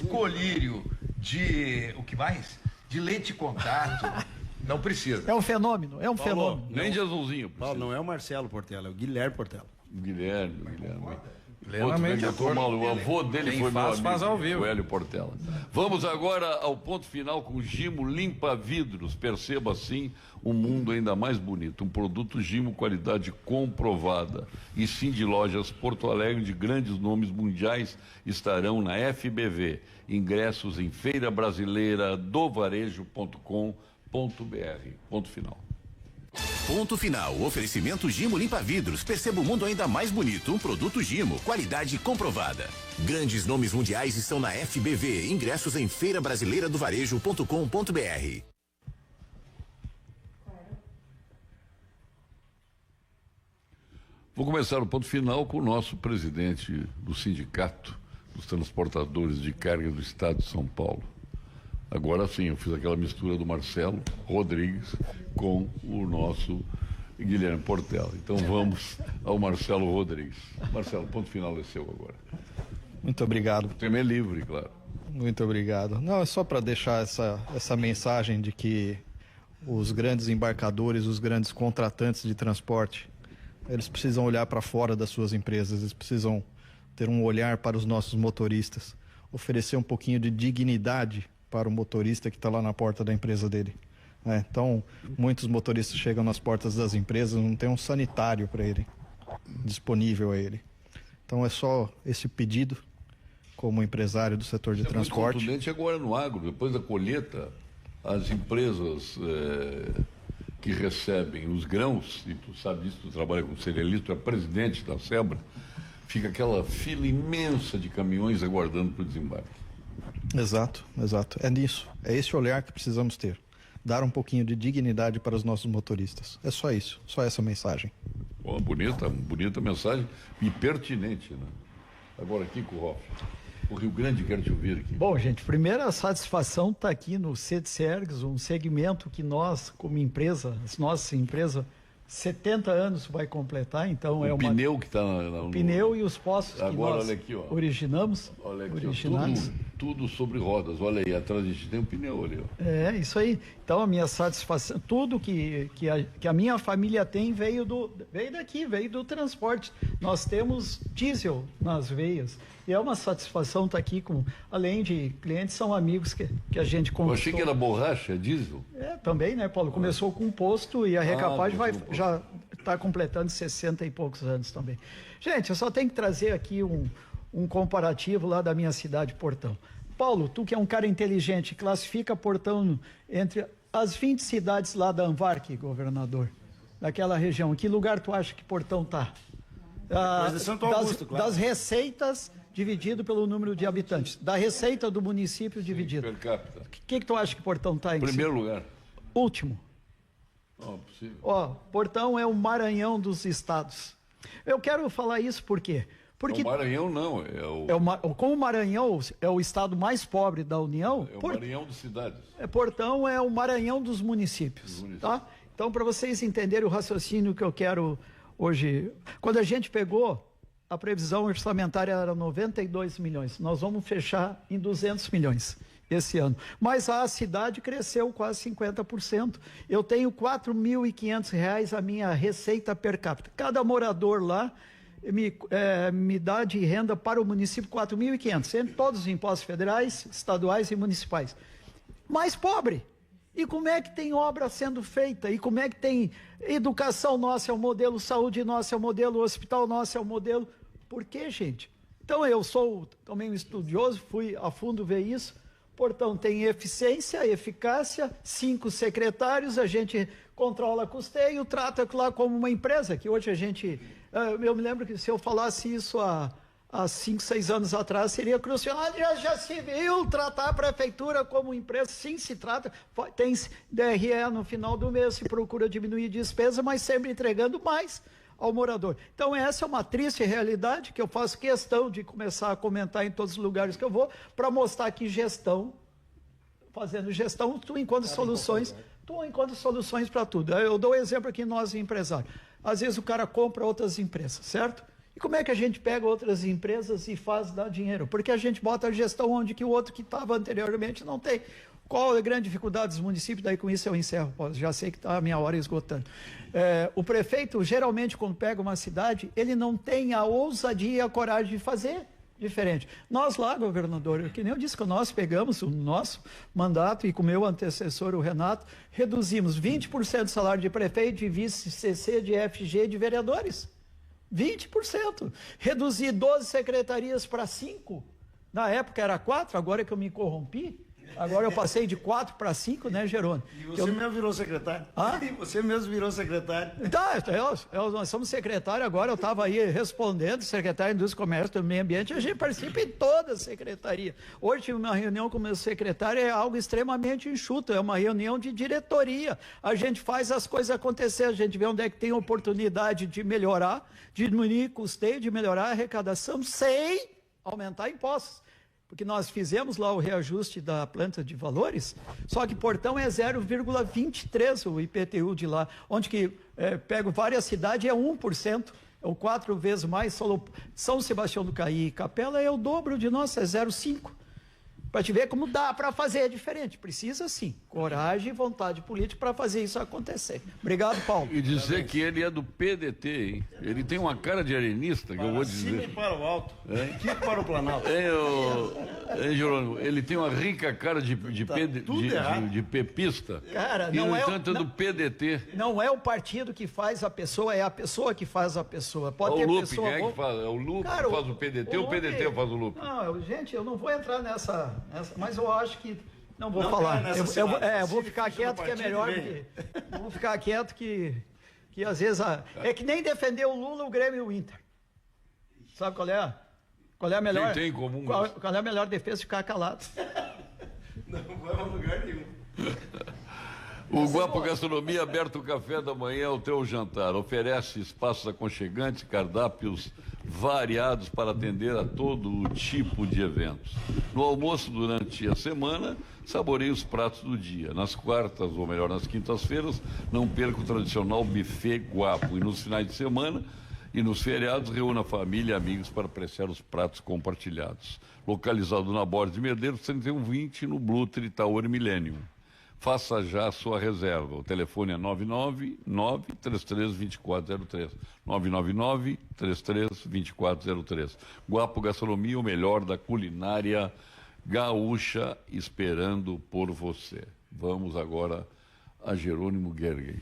Speaker 3: colírio, de o que mais? De lente de contato, não precisa.
Speaker 7: É um fenômeno, é um fenômeno.
Speaker 1: Nem de azulzinho.
Speaker 5: Paulo, não é o Marcelo Portela, é o Guilherme Portela.
Speaker 1: Guilherme.
Speaker 4: Plenamente
Speaker 1: O avô dele
Speaker 4: Quem
Speaker 1: foi meu amigo,
Speaker 4: faz ao vivo.
Speaker 1: o Hélio Portela. Vamos agora ao ponto final com Gimo Limpa Vidros. Perceba assim um mundo ainda mais bonito. Um produto Gimo qualidade comprovada. E sim de lojas Porto Alegre de grandes nomes mundiais estarão na FBV. Ingressos em feirabrasileiradovarejo.com.br. Ponto final.
Speaker 9: Ponto final. Oferecimento Gimo Limpa Vidros. Perceba o mundo ainda mais bonito. Um produto Gimo. Qualidade comprovada. Grandes nomes mundiais estão na FBV. Ingressos em feirabrasileiradovarejo.com.br.
Speaker 1: Vou começar o ponto final com o nosso presidente do Sindicato dos Transportadores de Carga do Estado de São Paulo. Agora sim, eu fiz aquela mistura do Marcelo Rodrigues com o nosso Guilherme Portela. Então vamos ao Marcelo Rodrigues. Marcelo, ponto final é seu agora.
Speaker 6: Muito obrigado.
Speaker 1: O tema é livre, claro.
Speaker 6: Muito obrigado. Não, é só para deixar essa mensagem de que os grandes embarcadores, os grandes contratantes de transporte, eles precisam olhar para fora das suas empresas, eles precisam ter um olhar para os nossos motoristas, oferecer um pouquinho de dignidade para o motorista que está lá na porta da empresa dele. Então, muitos motoristas chegam nas portas das empresas, não tem um sanitário para ele, disponível a ele. Então, é só esse pedido, como empresário do setor de transporte.
Speaker 1: Muito contundente agora no agro, depois da colheita, as empresas que recebem os grãos, e tu sabe disso, tu trabalha com cerealista, tu é presidente da SEBRA, fica aquela fila imensa de caminhões aguardando para o desembarque.
Speaker 6: Exato. É nisso. É esse olhar que precisamos ter. Dar um pouquinho de dignidade para os nossos motoristas. É só isso, só essa mensagem.
Speaker 1: Bom, bonita mensagem e pertinente, né? Agora aqui com o Rolf. O Rio Grande quer te ouvir aqui.
Speaker 7: Bom, gente, primeira satisfação está aqui no CEDSERGS, um segmento que nós, como empresa, as nossas empresas, 70 anos vai completar, então
Speaker 1: o pneu que está
Speaker 7: o pneu e os postos
Speaker 1: agora,
Speaker 7: que nós
Speaker 1: olha aqui, ó.
Speaker 7: Originamos.
Speaker 1: Olha aqui, tudo sobre rodas. Olha aí, atrás de gente tem um pneu ali, ó.
Speaker 7: É, isso aí. Então a minha satisfação, tudo que a minha família tem veio daqui, veio do transporte. Nós temos diesel nas veias. E é uma satisfação estar aqui além de clientes, são amigos que a gente conquistou.
Speaker 1: Eu achei que era borracha, diesel.
Speaker 7: É, também, né, Paulo? Começou com um posto e a Recapaz já está completando 60 e poucos anos também. Gente, eu só tenho que trazer aqui um comparativo lá da minha cidade, Portão. Paulo, tu que é um cara inteligente, classifica Portão entre as 20 cidades lá da ANVARC, governador, daquela região. Em que lugar tu acha que Portão está? Das receitas dividido pelo número de habitantes. Da receita do município dividido.
Speaker 1: Per capita.
Speaker 7: O que tu acha que Portão está em?
Speaker 1: Primeiro lugar.
Speaker 7: Último.
Speaker 1: Não, possível.
Speaker 7: Portão é o Maranhão dos estados. Eu quero falar isso por quê? Porque
Speaker 1: o Maranhão não,
Speaker 7: como o Maranhão é o estado mais pobre da União...
Speaker 1: É o Maranhão de cidades.
Speaker 7: Portão é o Maranhão dos municípios. Tá? Então, para vocês entenderem o raciocínio que eu quero hoje... Quando a gente pegou, a previsão orçamentária era 92 milhões. Nós vamos fechar em 200 milhões esse ano. Mas a cidade cresceu quase 50%. Eu tenho R$ 4.500 a minha receita per capita. Cada morador lá... Me dá de renda para o município 4.500, entre todos os impostos federais, estaduais e municipais. Mais pobre. E como é que tem obra sendo feita? E como é que tem educação nossa é o modelo, saúde nossa é o modelo, hospital nossa é o modelo? Por quê, gente? Então eu sou também um estudioso, fui a fundo ver isso. Portão tem eficiência, eficácia, 5 secretários, a gente controla custeio, trata lá como uma empresa, que hoje a gente... Eu me lembro que se eu falasse isso há 5, 6 anos atrás, seria crucial. Já se viu tratar a prefeitura como empresa? Sim, se trata. Tem DRE no final do mês, se procura diminuir despesa, mas sempre entregando mais ao morador. Então essa é uma triste realidade que eu faço questão de começar a comentar em todos os lugares que eu vou, para mostrar que fazendo gestão, tu encontra soluções para tudo. Eu dou um exemplo aqui, nós empresários. Às vezes o cara compra outras empresas, certo? E como é que a gente pega outras empresas e dá dinheiro? Porque a gente bota a gestão onde que o outro que estava anteriormente não tem. Qual é a grande dificuldade dos municípios? Daí com isso eu encerro, já sei que está a minha hora esgotando. O prefeito, geralmente, quando pega uma cidade, ele não tem a ousadia e a coragem de fazer diferente. Nós lá, governador, que nem eu disse que nós pegamos o nosso mandato e com o meu antecessor, o Renato, reduzimos 20% do salário de prefeito, de vice, CC, de FG, de vereadores. 20%. Reduzir 12 secretarias para 5. Na época era 4, agora que eu me corrompi. Agora eu passei de 4 para 5, né, Jerônimo?
Speaker 5: E você mesmo virou secretário. Você mesmo virou secretário.
Speaker 7: Tá, nós somos secretário agora, eu estava aí respondendo, secretário de Indústria, Comércio e Meio Ambiente, a gente participa em toda a secretaria. Hoje tive uma reunião com o meu secretário, é algo extremamente enxuto, é uma reunião de diretoria. A gente faz as coisas acontecer, a gente vê onde é que tem oportunidade de melhorar, de diminuir custeio, de melhorar a arrecadação, sem aumentar impostos. Porque nós fizemos lá o reajuste da planta de valores, só que Portão é 0,23 o IPTU de lá, onde que pego várias cidades é 1%, ou 4 vezes mais, São Sebastião do Caí e Capela é o dobro de nós, é 0,5%. Para te ver como dá para fazer diferente. Precisa sim, coragem e vontade política para fazer isso acontecer. Obrigado, Paulo.
Speaker 1: E dizer que ele é do PDT, hein? Ele tem uma cara de arenista, que eu vou dizer.
Speaker 5: Para cima e para o alto. Aqui para o Planalto.
Speaker 1: Jerônimo, ele tem uma rica cara de pepista.
Speaker 7: Cara,
Speaker 1: e no entanto é do PDT.
Speaker 7: Não é o partido que faz a pessoa, é a pessoa que faz a pessoa. Pode ter
Speaker 1: Lupe,
Speaker 7: pessoa
Speaker 1: quem é que faz? É o Lupe que faz o PDT ou o PDT faz o Lupe?
Speaker 7: Não, gente, eu não vou entrar nessa, mas eu acho que não vou falar. Eu vou ficar quieto que é melhor. Vou ficar quieto que às vezes é que nem defender o Lula, o Grêmio e o Inter. Sabe qual é? Qual é a melhor?
Speaker 1: Tem em comum.
Speaker 7: Qual é a melhor defesa? Ficar calado.
Speaker 5: Não vai a lugar nenhum.
Speaker 1: O Guapo Gastronomia, aberto o café da manhã ao teu jantar. Oferece espaços aconchegantes, cardápios variados para atender a todo o tipo de eventos. No almoço, durante a semana, saboreie os pratos do dia. Nas quartas, ou melhor, nas quintas-feiras, não perca o tradicional buffet Guapo. E nos finais de semana e nos feriados, reúna a família e amigos para apreciar os pratos compartilhados. Localizado na Borda de Medeiros, 3120, no Blue Tree Tower Millennium. Faça já a sua reserva. O telefone é 999-33-2403. 999-33-2403. Guapo Gastronomia, o melhor da culinária gaúcha, esperando por você. Vamos agora a Jerônimo Gergen.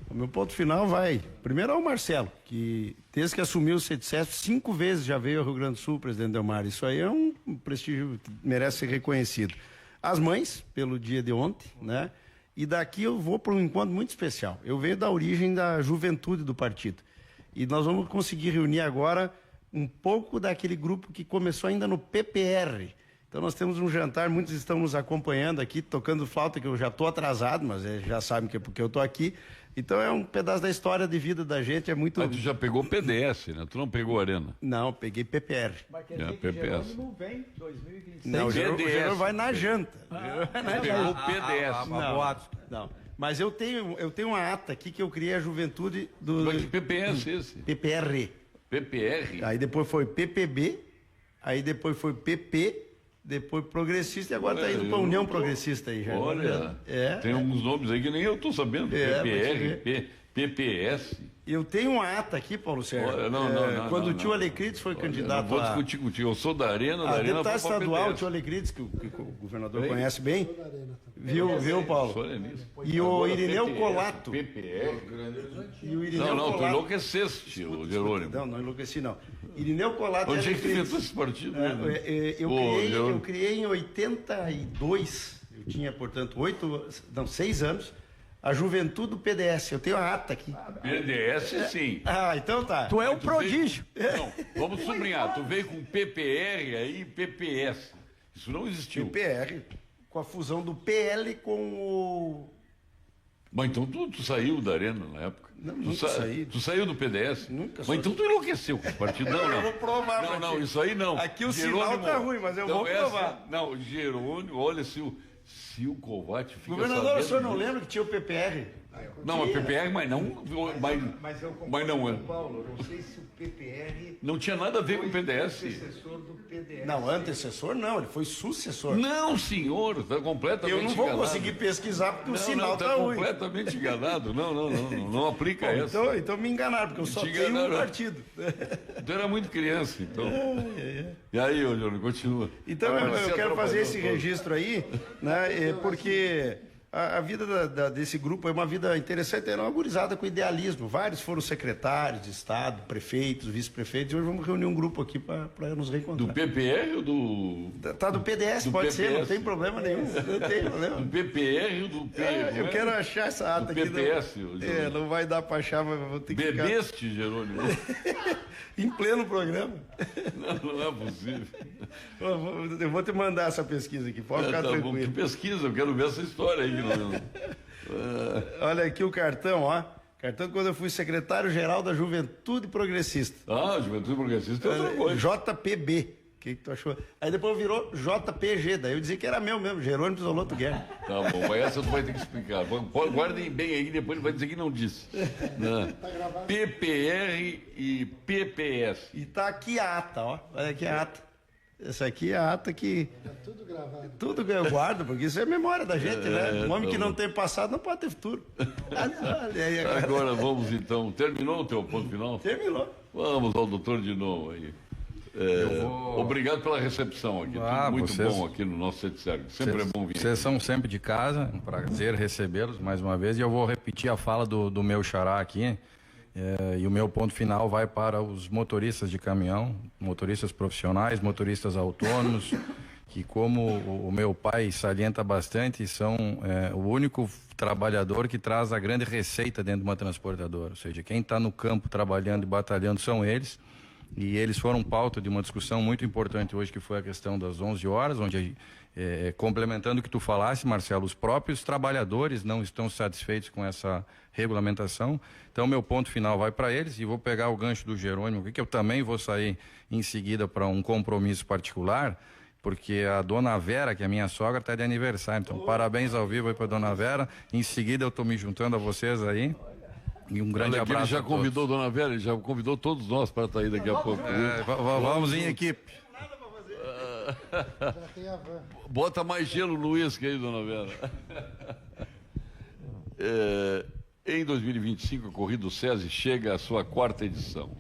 Speaker 5: O meu ponto final vai, primeiro ao Marcelo, que desde que assumiu o CETCESP, 5 vezes já veio ao Rio Grande do Sul, presidente Delmar. Isso aí é um prestígio que merece ser reconhecido. As mães, pelo dia de ontem, né? E daqui eu vou para um encontro muito especial. Eu venho da origem da juventude do partido. E nós vamos conseguir reunir agora um pouco daquele grupo que começou ainda no PPR. Então nós temos um jantar, muitos estão nos acompanhando aqui, tocando flauta, que eu já estou atrasado, mas já sabem que é porque eu estou aqui. Então é um pedaço da história de vida da gente, é muito...
Speaker 1: Mas tu já pegou PDS, né? Tu não pegou Arena?
Speaker 5: Não, peguei PPR.
Speaker 7: Mas quer dizer que
Speaker 1: PPS.
Speaker 7: Jerônimo vem 2026.
Speaker 5: Não, o Jerônimo vai na janta.
Speaker 1: Pegou PDS.
Speaker 5: Não. Mas eu tenho uma ata aqui que eu criei a juventude do...
Speaker 1: Mas que PPS é esse?
Speaker 5: PPR.
Speaker 1: PPR?
Speaker 5: Aí depois foi PPB, aí depois foi PP, depois Progressista e agora está indo para a União Progressista aí já.
Speaker 1: Olha, tem uns nomes aí que nem eu estou sabendo. PPR, PPS.
Speaker 5: Eu tenho uma ata aqui, Paulo Sérgio.
Speaker 1: Olha, não,
Speaker 5: quando
Speaker 1: não,
Speaker 5: o tio Alecrides foi candidato
Speaker 1: vou discutir contigo. Eu sou da Arena,
Speaker 5: a
Speaker 1: Arena
Speaker 5: deputado estadual, o tio Alecrides, que o governador conhece bem, viu, Paulo? E o Irineu Colato.
Speaker 1: PPR.
Speaker 5: E o Irineu
Speaker 1: Não, tu
Speaker 5: Colato.
Speaker 1: enlouqueceste, o Jerônimo.
Speaker 5: Não enlouqueci, não. Irineu Colato.
Speaker 1: Onde é que tu inventou esse partido?
Speaker 5: Eu criei em 82, eu tinha, portanto, 6 anos, a juventude do PDS. Eu tenho a ata aqui.
Speaker 1: PDS, sim.
Speaker 5: Ah, então tá.
Speaker 7: Tu é um prodígio.
Speaker 1: Não, vamos sublinhar. Tu veio com PPR aí e PPS. Isso não existiu.
Speaker 5: PPR, com a fusão do PL com o...
Speaker 1: Mas então tu saiu da Arena na época?
Speaker 5: Não, nunca saí.
Speaker 1: Tu saiu do PDS?
Speaker 5: Nunca
Speaker 1: Mas
Speaker 5: saí.
Speaker 1: então tu enlouqueceu com esse partido? Não,
Speaker 5: Eu vou provar pra
Speaker 1: Não,
Speaker 5: ti.
Speaker 1: isso aí não.
Speaker 5: Aqui o
Speaker 1: Jerônimo,
Speaker 5: sinal tá ruim, mas eu vou provar.
Speaker 1: Não, Jerônimo, olha, se o Kovács fica
Speaker 5: Governador,
Speaker 1: sabendo
Speaker 5: o senhor não
Speaker 1: disso.
Speaker 5: lembra que tinha o PPR?
Speaker 1: Não, mas PPR, mas não...
Speaker 10: Mas eu
Speaker 1: mas não
Speaker 10: concordo
Speaker 1: é.
Speaker 10: com o Paulo, não sei se o PPR
Speaker 1: Não tinha nada a ver com o
Speaker 10: foi
Speaker 1: PDS.
Speaker 10: antecessor do PDS.
Speaker 5: Não, antecessor não, ele foi sucessor.
Speaker 1: Não, senhor, está completamente
Speaker 5: Eu não vou
Speaker 1: enganado.
Speaker 5: conseguir pesquisar porque o sinal
Speaker 1: está
Speaker 5: tá ruim.
Speaker 1: completamente enganado. Não aplica essa.
Speaker 5: Então me enganaram, porque eu só
Speaker 1: Te
Speaker 5: tenho um
Speaker 1: enganaram.
Speaker 5: partido.
Speaker 1: Tu era muito criança, então. E aí, ô Júnior, continua.
Speaker 5: Então
Speaker 1: Agora
Speaker 5: eu
Speaker 1: você
Speaker 5: quero fazer esse
Speaker 1: atrapalhou todo.
Speaker 5: registro aí, né, porque a vida desse grupo é uma vida interessante, é uma gurizada com idealismo. Vários foram secretários de Estado, prefeitos, vice-prefeitos, e hoje vamos reunir um grupo aqui para nos reencontrar.
Speaker 1: Do PPR ou do...
Speaker 5: Tá do PDS,
Speaker 1: do
Speaker 5: pode ser, não
Speaker 1: PPS.
Speaker 5: tem problema nenhum. Não tem problema.
Speaker 1: Do PPR ou do PR?
Speaker 5: Eu quero achar essa ata
Speaker 1: Do
Speaker 5: aqui.
Speaker 1: PPS,
Speaker 5: Não vai dar para achar, mas vou ter que ficar
Speaker 1: Bebeste, Jerônimo?
Speaker 5: em pleno programa.
Speaker 1: Não é possível.
Speaker 5: Eu vou te mandar essa pesquisa aqui, pode ficar
Speaker 1: Tá bom, que
Speaker 5: tranquilo.
Speaker 1: pesquisa, eu quero ver essa história aí.
Speaker 5: Olha aqui o cartão, ó. Cartão quando eu fui secretário-geral da Juventude Progressista.
Speaker 1: Ah, Juventude Progressista é outra coisa.
Speaker 5: JPB. O que tu achou? Aí depois virou JPG, daí eu dizia que era meu mesmo, Jerônimo Pizzolotto Guerra.
Speaker 1: Tá bom, mas essa tu vai ter que explicar. Guardem bem aí, depois ele vai dizer que não disse. Né? PPR e PPS.
Speaker 5: E tá aqui a ata, ó. Olha aqui a ata. Essa aqui é a ata que...
Speaker 2: Tá tudo gravado.
Speaker 5: Tudo que eu guardo, porque isso é memória da gente, né? Um homem
Speaker 1: tá
Speaker 5: que não
Speaker 1: bom.
Speaker 5: tem passado não pode ter futuro. Olha aí agora.
Speaker 1: Agora vamos então. Terminou o teu ponto final?
Speaker 5: Terminou.
Speaker 1: Vamos ao doutor de novo aí. Obrigado pela recepção aqui. Tudo muito bom aqui no nosso Setserg. Sempre é bom vir.
Speaker 4: Vocês são sempre de casa, um prazer recebê-los mais uma vez. E eu vou repetir a fala do meu xará aqui. E o meu ponto final vai para os motoristas de caminhão, motoristas profissionais, motoristas autônomos, que, como o meu pai salienta bastante, são o único trabalhador que traz a grande receita dentro de uma transportadora. Ou seja, quem está no campo trabalhando e batalhando são eles. E eles foram pauta de uma discussão muito importante hoje, que foi a questão das 11 horas, onde, complementando o que tu falasse, Marcelo, os próprios trabalhadores não estão satisfeitos com essa regulamentação. Então, meu ponto final vai para eles, e vou pegar o gancho do Jerônimo, que eu também vou sair em seguida para um compromisso particular, porque a dona Vera, que é minha sogra, está de aniversário. Então, parabéns ao vivo aí para a dona Vera. Em seguida, eu estou me juntando a vocês aí. E um grande abraço.
Speaker 1: Ele já convidou a dona Vera, ele já convidou todos nós para estar aí daqui a pouco.
Speaker 4: Vamos em equipe.
Speaker 2: Já tem a van.
Speaker 1: Bota mais gelo no uísque aí, dona Vera. Em 2025, a Corrida do SESI chega à sua 4ª edição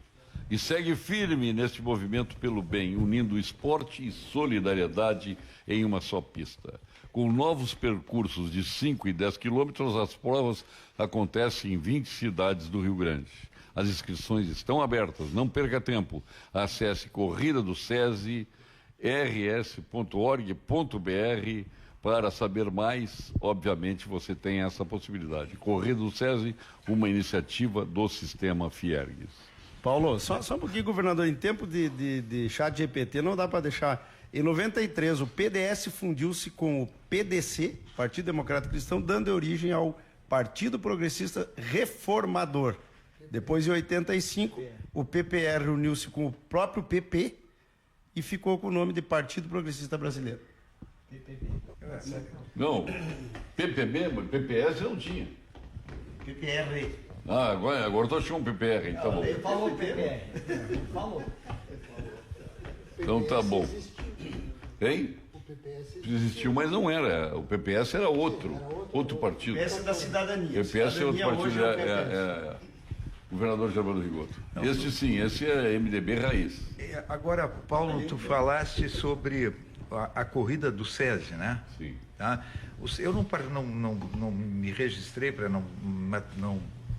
Speaker 1: e segue firme neste movimento pelo bem, unindo esporte e solidariedade em uma só pista. Com novos percursos de 5 e 10 quilômetros, as provas acontecem em 20 cidades do Rio Grande. As inscrições estão abertas, não perca tempo. Acesse Corrida do SESI, rs.org.br para saber mais. Obviamente você tem essa possibilidade. Corrida do SESI, uma iniciativa do Sistema Fiergues.
Speaker 5: Paulo, só um pouquinho, governador, em tempo de chat GPT, não dá para deixar. Em 93, o PDS fundiu-se com o PDC, Partido Democrata Cristão, dando origem ao Partido Progressista Reformador. Depois, em 85, o PPR uniu-se com o próprio PP e ficou com o nome de Partido Progressista Brasileiro.
Speaker 1: Não, PPB, mas PPS não tinha.
Speaker 5: PPR.
Speaker 1: Ah, agora tu achou um PPR, então tá bom.
Speaker 7: Falou PPR. Falou.
Speaker 1: Então tá bom. Hein?
Speaker 2: O PPS
Speaker 1: Existiu, mas não era. O PPS era outro partido.
Speaker 5: PPS da cidadania.
Speaker 1: PPS é outro
Speaker 5: Cidadania
Speaker 1: partido.
Speaker 5: hoje é o PPS.
Speaker 1: Governador Germano Rigoto. Este sim, esse é MDB raiz.
Speaker 3: Agora, Paulo, tu falaste sobre a corrida do SESI, né?
Speaker 1: Sim.
Speaker 3: Tá? Eu não me registrei para não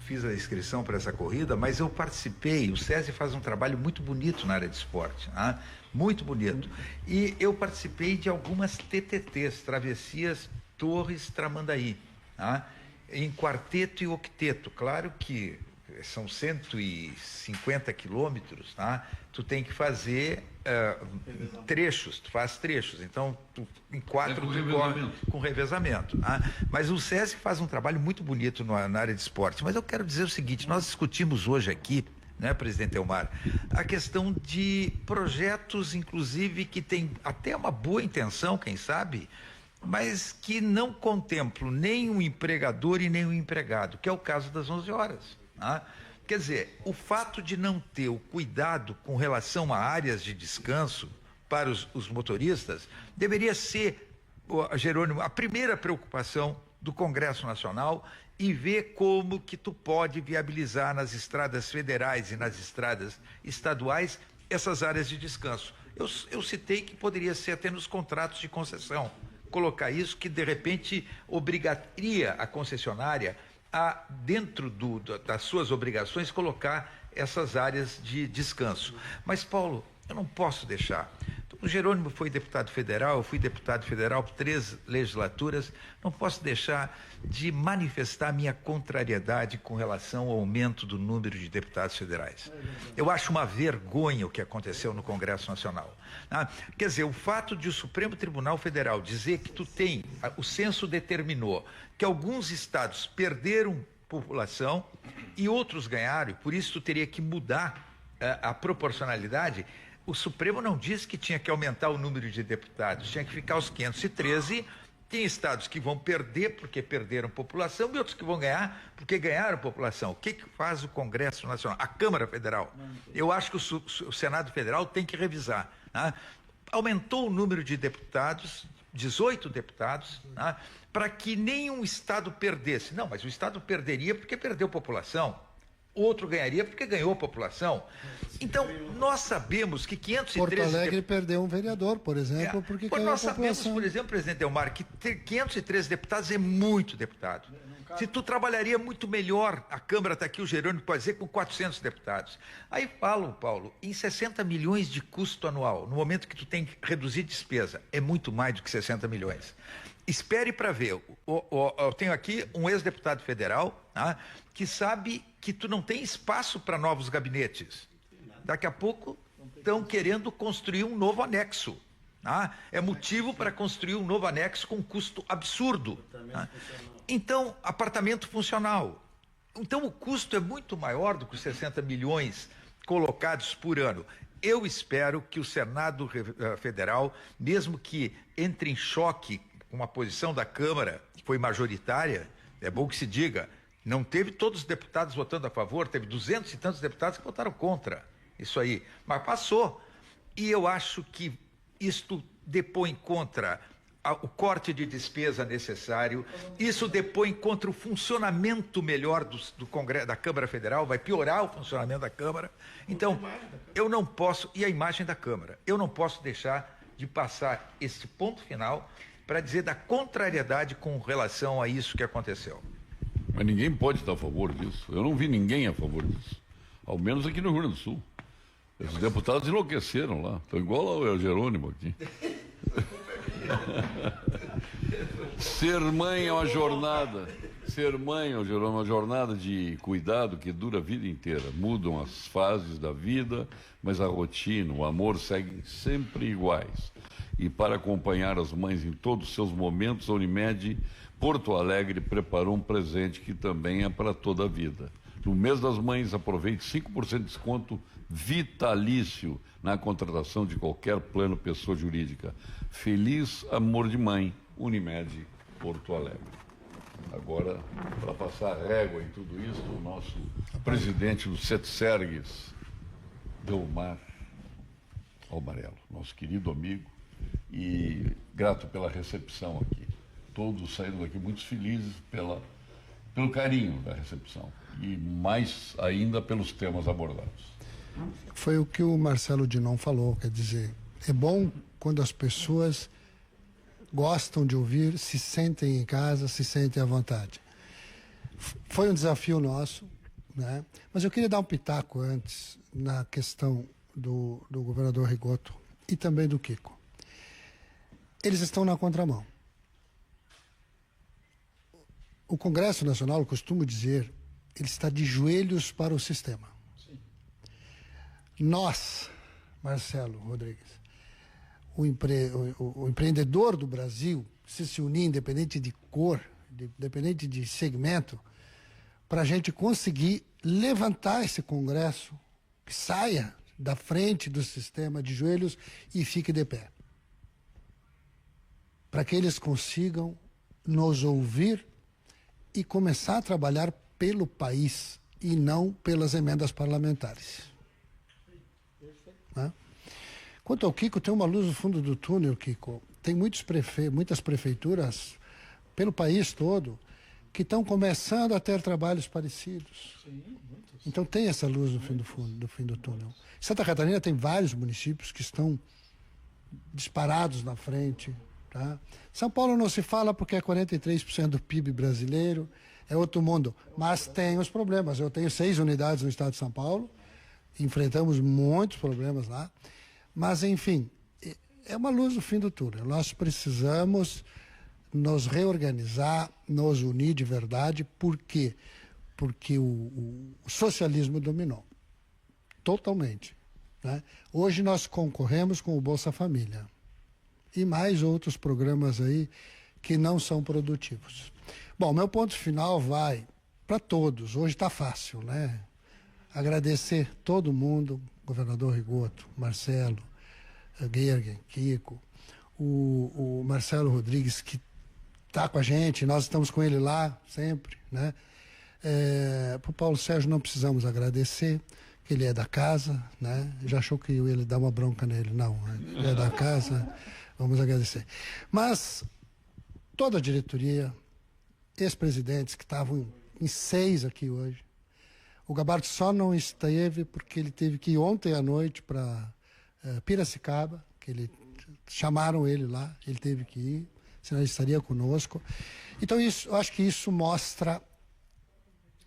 Speaker 3: fiz a inscrição para essa corrida, mas eu participei. O SESI faz um trabalho muito bonito na área de esporte, né? Muito bonito. E eu participei de algumas TTTs, Travessias Torres Tramandaí, né? Em quarteto e octeto. Claro que são 150 quilômetros, tá? Tu tem que fazer trechos, tu faz trechos. Então, em 4 tu corre com revezamento. Tá? Mas o SESI faz um trabalho muito bonito na área de esporte. Mas eu quero dizer o seguinte, nós discutimos hoje aqui, né, presidente Elmar, a questão de projetos, inclusive, que tem até uma boa intenção, quem sabe, mas que não contemplam nem o empregador e nem o empregado, que é o caso das 11 horas. Tá? Quer dizer, o fato de não ter o cuidado com relação a áreas de descanso para os motoristas deveria ser, Jerônimo, a primeira preocupação do Congresso Nacional e ver como que tu pode viabilizar nas estradas federais e nas estradas estaduais essas áreas de descanso. Eu citei que poderia ser até nos contratos de concessão, colocar isso que de repente obrigaria a concessionária a, dentro das suas obrigações, colocar essas áreas de descanso. Mas, Paulo, eu não posso deixar. O Jerônimo foi deputado federal, eu fui deputado federal por 3 legislaturas, não posso deixar de manifestar minha contrariedade com relação ao aumento do número de deputados federais. Eu acho uma vergonha o que aconteceu no Congresso Nacional. Quer dizer, o fato de o Supremo Tribunal Federal dizer que o censo determinou que alguns estados perderam população e outros ganharam, e por isso tu teria que mudar a proporcionalidade. O Supremo não disse que tinha que aumentar o número de deputados, tinha que ficar aos 513. Tem estados que vão perder porque perderam população e outros que vão ganhar porque ganharam população. O que faz o Congresso Nacional? A Câmara Federal. Eu acho que o Senado Federal tem que revisar. Né? Aumentou o número de deputados, 18 deputados, né? Para que nenhum estado perdesse. Não, mas o estado perderia porque perdeu população. Outro ganharia porque ganhou a população. Então, nós sabemos que 513...
Speaker 2: Porto Alegre perdeu um vereador, por exemplo, porque ganhou a população.
Speaker 3: Nós sabemos, por exemplo, presidente Elmar, que ter 513 deputados é muito deputado. Se tu trabalharia muito melhor, a Câmara está aqui, o Jerônimo pode dizer, com 400 deputados. Aí falam, Paulo, em 60 milhões de custo anual, no momento que tu tem que reduzir despesa, é muito mais do que 60 milhões. Espere para ver. Eu tenho aqui um ex-deputado federal, tá, que sabe que tu não tem espaço para novos gabinetes. Daqui a pouco estão querendo construir um novo anexo. Tá? É motivo para construir um novo anexo com um custo absurdo. Tá? Então, apartamento funcional. Então, o custo é muito maior do que os 60 milhões colocados por ano. Eu espero que o Senado Federal, mesmo que entre em choque com a posição da Câmara, que foi majoritária, é bom que se diga, não teve todos os deputados votando a favor, teve 200 e tantos deputados que votaram contra isso aí, mas passou. E eu acho que isto depõe contra o corte de despesa necessário, isso depõe contra o funcionamento melhor do Congresso, da Câmara Federal, vai piorar o funcionamento da Câmara. Então, eu não posso, e a imagem da Câmara, eu não posso deixar de passar esse ponto final para dizer da contrariedade com relação a isso que aconteceu.
Speaker 1: Mas ninguém pode estar a favor disso. Eu não vi ninguém a favor disso. Ao menos aqui no Rio Grande do Sul. Os deputados enlouqueceram lá. Estão igual ao Jerônimo aqui. Ser mãe é uma jornada. Ser mãe, Jerônimo, é uma jornada de cuidado que dura a vida inteira. Mudam as fases da vida, mas a rotina, o amor seguem sempre iguais. E para acompanhar as mães em todos os seus momentos, a Unimed Porto Alegre preparou um presente que também é para toda a vida. No mês das mães, aproveite 5% de desconto vitalício na contratação de qualquer plano pessoa jurídica. Feliz amor de mãe, Unimed Porto Alegre. Agora, para passar régua em tudo isso, o nosso presidente do Setsergues, Delmar Almarello, nosso querido amigo, e grato pela recepção aqui. Todos saíram daqui muito felizes pelo carinho da recepção e mais ainda pelos temas abordados.
Speaker 2: Foi o que o Marcelo Dinon falou, quer dizer, é bom quando as pessoas gostam de ouvir, se sentem em casa, se sentem à vontade. Foi um desafio nosso, né? Mas eu queria dar um pitaco antes na questão do governador Rigoto e também do Kiko. Eles estão na contramão. O Congresso Nacional, eu costumo dizer, ele está de joelhos para o sistema. Sim. Nós, Marcelo Rodrigues, o empreendedor do Brasil, se unir independente de cor, independente de segmento, para a gente conseguir levantar esse Congresso, que saia da frente do sistema de joelhos e fique de pé. Para que eles consigam nos ouvir e começar a trabalhar pelo país e não pelas emendas parlamentares. Né? Quanto ao Kiko, tem uma luz no fundo do túnel, Kiko. Tem muitas prefeituras pelo país todo que estão começando a ter trabalhos parecidos. Sim, muitos. Então tem essa luz no fim do túnel. Santa Catarina tem vários municípios que estão disparados na frente. Tá? São Paulo não se fala porque é 43% do PIB brasileiro, é outro mundo. Mas tem os problemas. Eu tenho 6 unidades no estado de São Paulo, enfrentamos muitos problemas lá. Mas, enfim, é uma luz no fim do túnel. Nós precisamos nos reorganizar, nos unir de verdade. Por quê? Porque o socialismo dominou totalmente. Né? Hoje nós concorremos com o Bolsa Família e mais outros programas aí que não são produtivos. Bom, meu ponto final vai para todos. Hoje está fácil, né? Agradecer todo mundo, governador Rigoto, Marcelo, Gergen, Kiko, o Marcelo Rodrigues, que está com a gente, nós estamos com ele lá sempre, né? Para o Paulo Sérgio não precisamos agradecer, que ele é da casa, né? Já achou que eu ia dar uma bronca nele? Não, ele é da casa, vamos agradecer. Mas toda a diretoria, ex-presidentes que estavam em 6 aqui hoje, o Gabardo só não esteve porque ele teve que ir ontem à noite para Piracicaba, que chamaram ele lá, ele teve que ir, senão ele estaria conosco. Então eu acho que isso mostra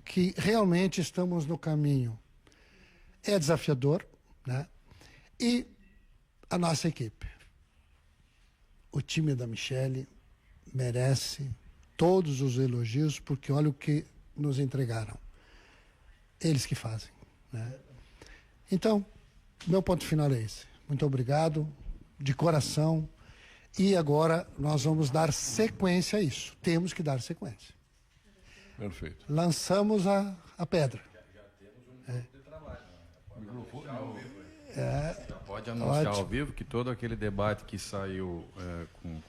Speaker 2: que realmente estamos no caminho. É desafiador, né? E a nossa equipe, o time da Michele merece todos os elogios, porque olha o que nos entregaram. Eles que fazem, né? Então, meu ponto final é esse. Muito obrigado, de coração. E agora nós vamos dar sequência a isso. Temos que dar sequência.
Speaker 1: Perfeito.
Speaker 2: Lançamos a pedra.
Speaker 4: Já temos um grupo de trabalho. Já pode anunciar ao vivo que todo aquele debate que saiu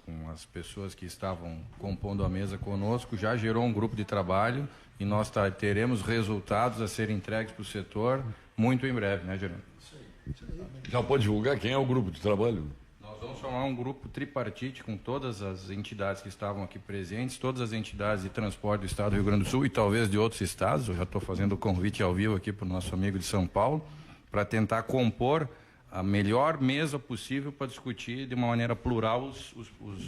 Speaker 4: com as pessoas que estavam compondo a mesa conosco já gerou um grupo de trabalho e nós teremos resultados a serem entregues para o setor muito em breve, né, Gerando?
Speaker 1: Já pode divulgar quem é o grupo de trabalho?
Speaker 4: Nós vamos formar um grupo tripartite com todas as entidades que estavam aqui presentes, todas as entidades de transporte do estado do Rio Grande do Sul e talvez de outros estados. Eu já estou fazendo o convite ao vivo aqui para o nosso amigo de São Paulo, para tentar compor a melhor mesa possível para discutir de uma maneira plural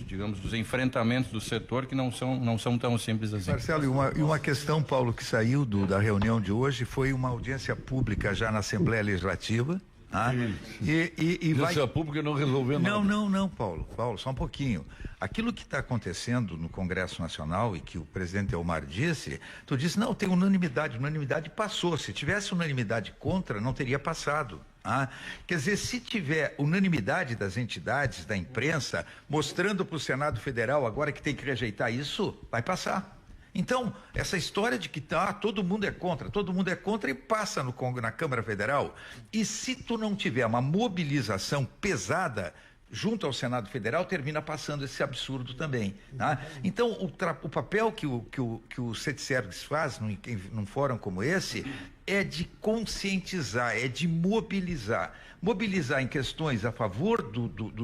Speaker 4: digamos, os enfrentamentos do setor que não são tão simples assim.
Speaker 3: Marcelo, e uma questão, Paulo, que saiu da reunião de hoje foi uma audiência pública já na Assembleia Legislativa.
Speaker 1: Audiência pública não resolveu nada.
Speaker 3: Não, Paulo, só um pouquinho. Aquilo que está acontecendo no Congresso Nacional e que o presidente Elmar disse, tu disse, não, tem unanimidade passou. Se tivesse unanimidade contra, não teria passado. Quer dizer, se tiver unanimidade das entidades, da imprensa, mostrando para o Senado Federal agora que tem que rejeitar isso, vai passar. Então, essa história de que todo mundo é contra e passa na Câmara Federal. E se tu não tiver uma mobilização pesada junto ao Senado Federal, termina passando esse absurdo também. Tá? Então, o papel que o CETSERGS faz num fórum como esse é de conscientizar, é de mobilizar. Mobilizar em questões a favor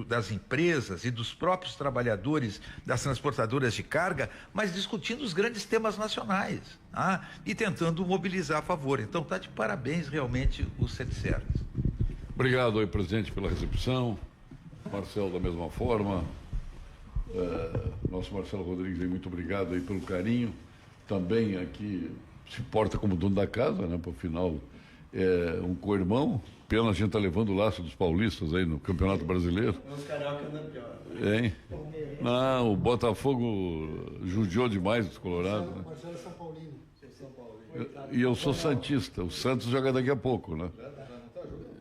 Speaker 3: das empresas e dos próprios trabalhadores das transportadoras de carga, mas discutindo os grandes temas nacionais, tá? E tentando mobilizar a favor. Então, está de parabéns realmente o CETSERGS.
Speaker 1: Obrigado aí, presidente, pela recepção. Marcelo, da mesma forma. Nosso Marcelo Rodrigues aí, muito obrigado aí pelo carinho. também aqui se porta como dono da casa, né? Por final, é um co-irmão. Pena a gente tá levando o laço dos paulistas aí no Campeonato Brasileiro.
Speaker 5: Os carioca andam pior.
Speaker 1: Hein? Não, o Botafogo judiou demais dos colorados. Né?
Speaker 2: Marcelo é São Paulino.
Speaker 1: E eu sou santista. O Santos joga daqui a pouco, né?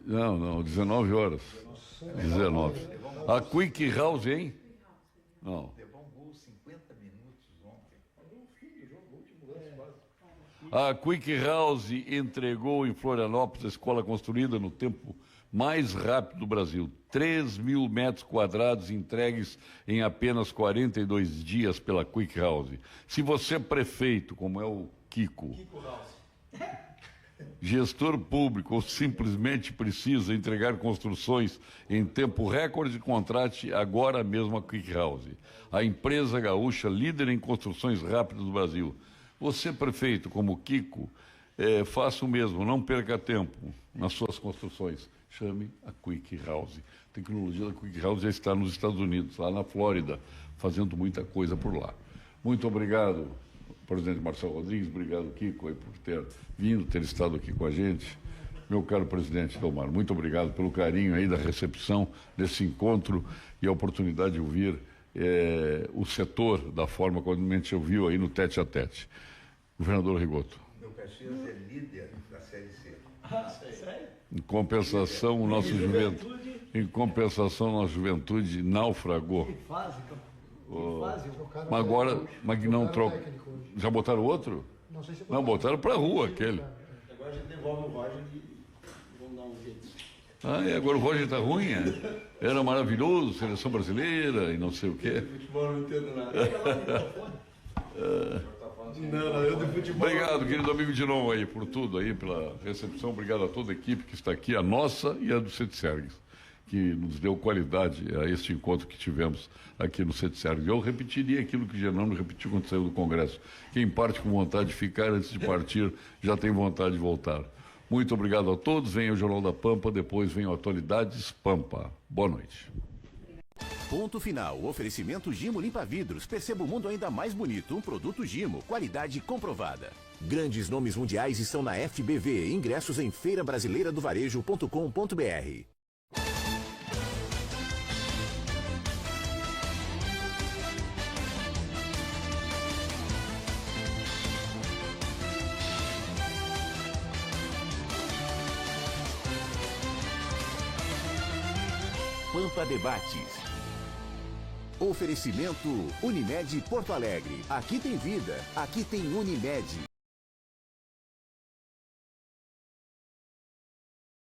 Speaker 1: Não, 19 horas. 19. A Quick House, hein? Não.
Speaker 3: Levou um gol 50 minutos ontem.
Speaker 1: A Quick House entregou em Florianópolis a escola construída no tempo mais rápido do Brasil. 3.000 metros quadrados entregues em apenas 42 dias pela Quick House. Se você é prefeito, como é o Kiko gestor público ou simplesmente precisa entregar construções em tempo recorde, contrate agora mesmo a Quick House, a empresa gaúcha líder em construções rápidas do Brasil. Você, prefeito, como Kiko, faça o mesmo, não perca tempo nas suas construções. Chame a Quick House. A tecnologia da Quick House já está nos Estados Unidos, lá na Flórida, fazendo muita coisa por lá. Muito obrigado, presidente Marcelo Rodrigues, obrigado, Kiko, aí, por ter vindo, ter estado aqui com a gente. Meu caro presidente Delmar, muito obrigado pelo carinho aí da recepção desse encontro e a oportunidade de ouvir o setor da forma como a gente ouviu aí no tete-a-tete. Governador Rigoto.
Speaker 10: Meu Caxias é líder da Série C.
Speaker 7: Sério?
Speaker 1: Em compensação, nossa juventude naufragou.
Speaker 7: Que fase,
Speaker 1: Mas agora, mas não troca. Já botaram outro? Não, botaram para a rua aquele.
Speaker 5: Agora a gente devolve o Roger e vamos dar um jeito.
Speaker 1: E agora o Roger está ruim, Era maravilhoso, seleção brasileira e não sei o quê.
Speaker 5: Futebol não entendo nada. Não, eu de futebol.
Speaker 1: Obrigado, querido amigo Dinon, aí, por tudo aí, pela recepção. Obrigado a toda a equipe que está aqui, a nossa e a do Setsergues, que nos deu qualidade a este encontro que tivemos aqui no Setsergues. Eu repetiria aquilo que Genano repetiu quando saiu do Congresso. Quem parte com vontade de ficar antes de partir já tem vontade de voltar. Muito obrigado a todos. Venha o Jornal da Pampa, depois vem o Atualidades Pampa. Boa noite.
Speaker 9: Ponto final. Oferecimento Gimo Limpa Vidros. Perceba o mundo ainda mais bonito. Um produto Gimo. Qualidade comprovada. Grandes nomes mundiais estão na FBV. Ingressos em feirabrasileiradovarejo.com.br. Pampa Debates. Oferecimento Unimed Porto Alegre. Aqui tem vida, aqui tem Unimed.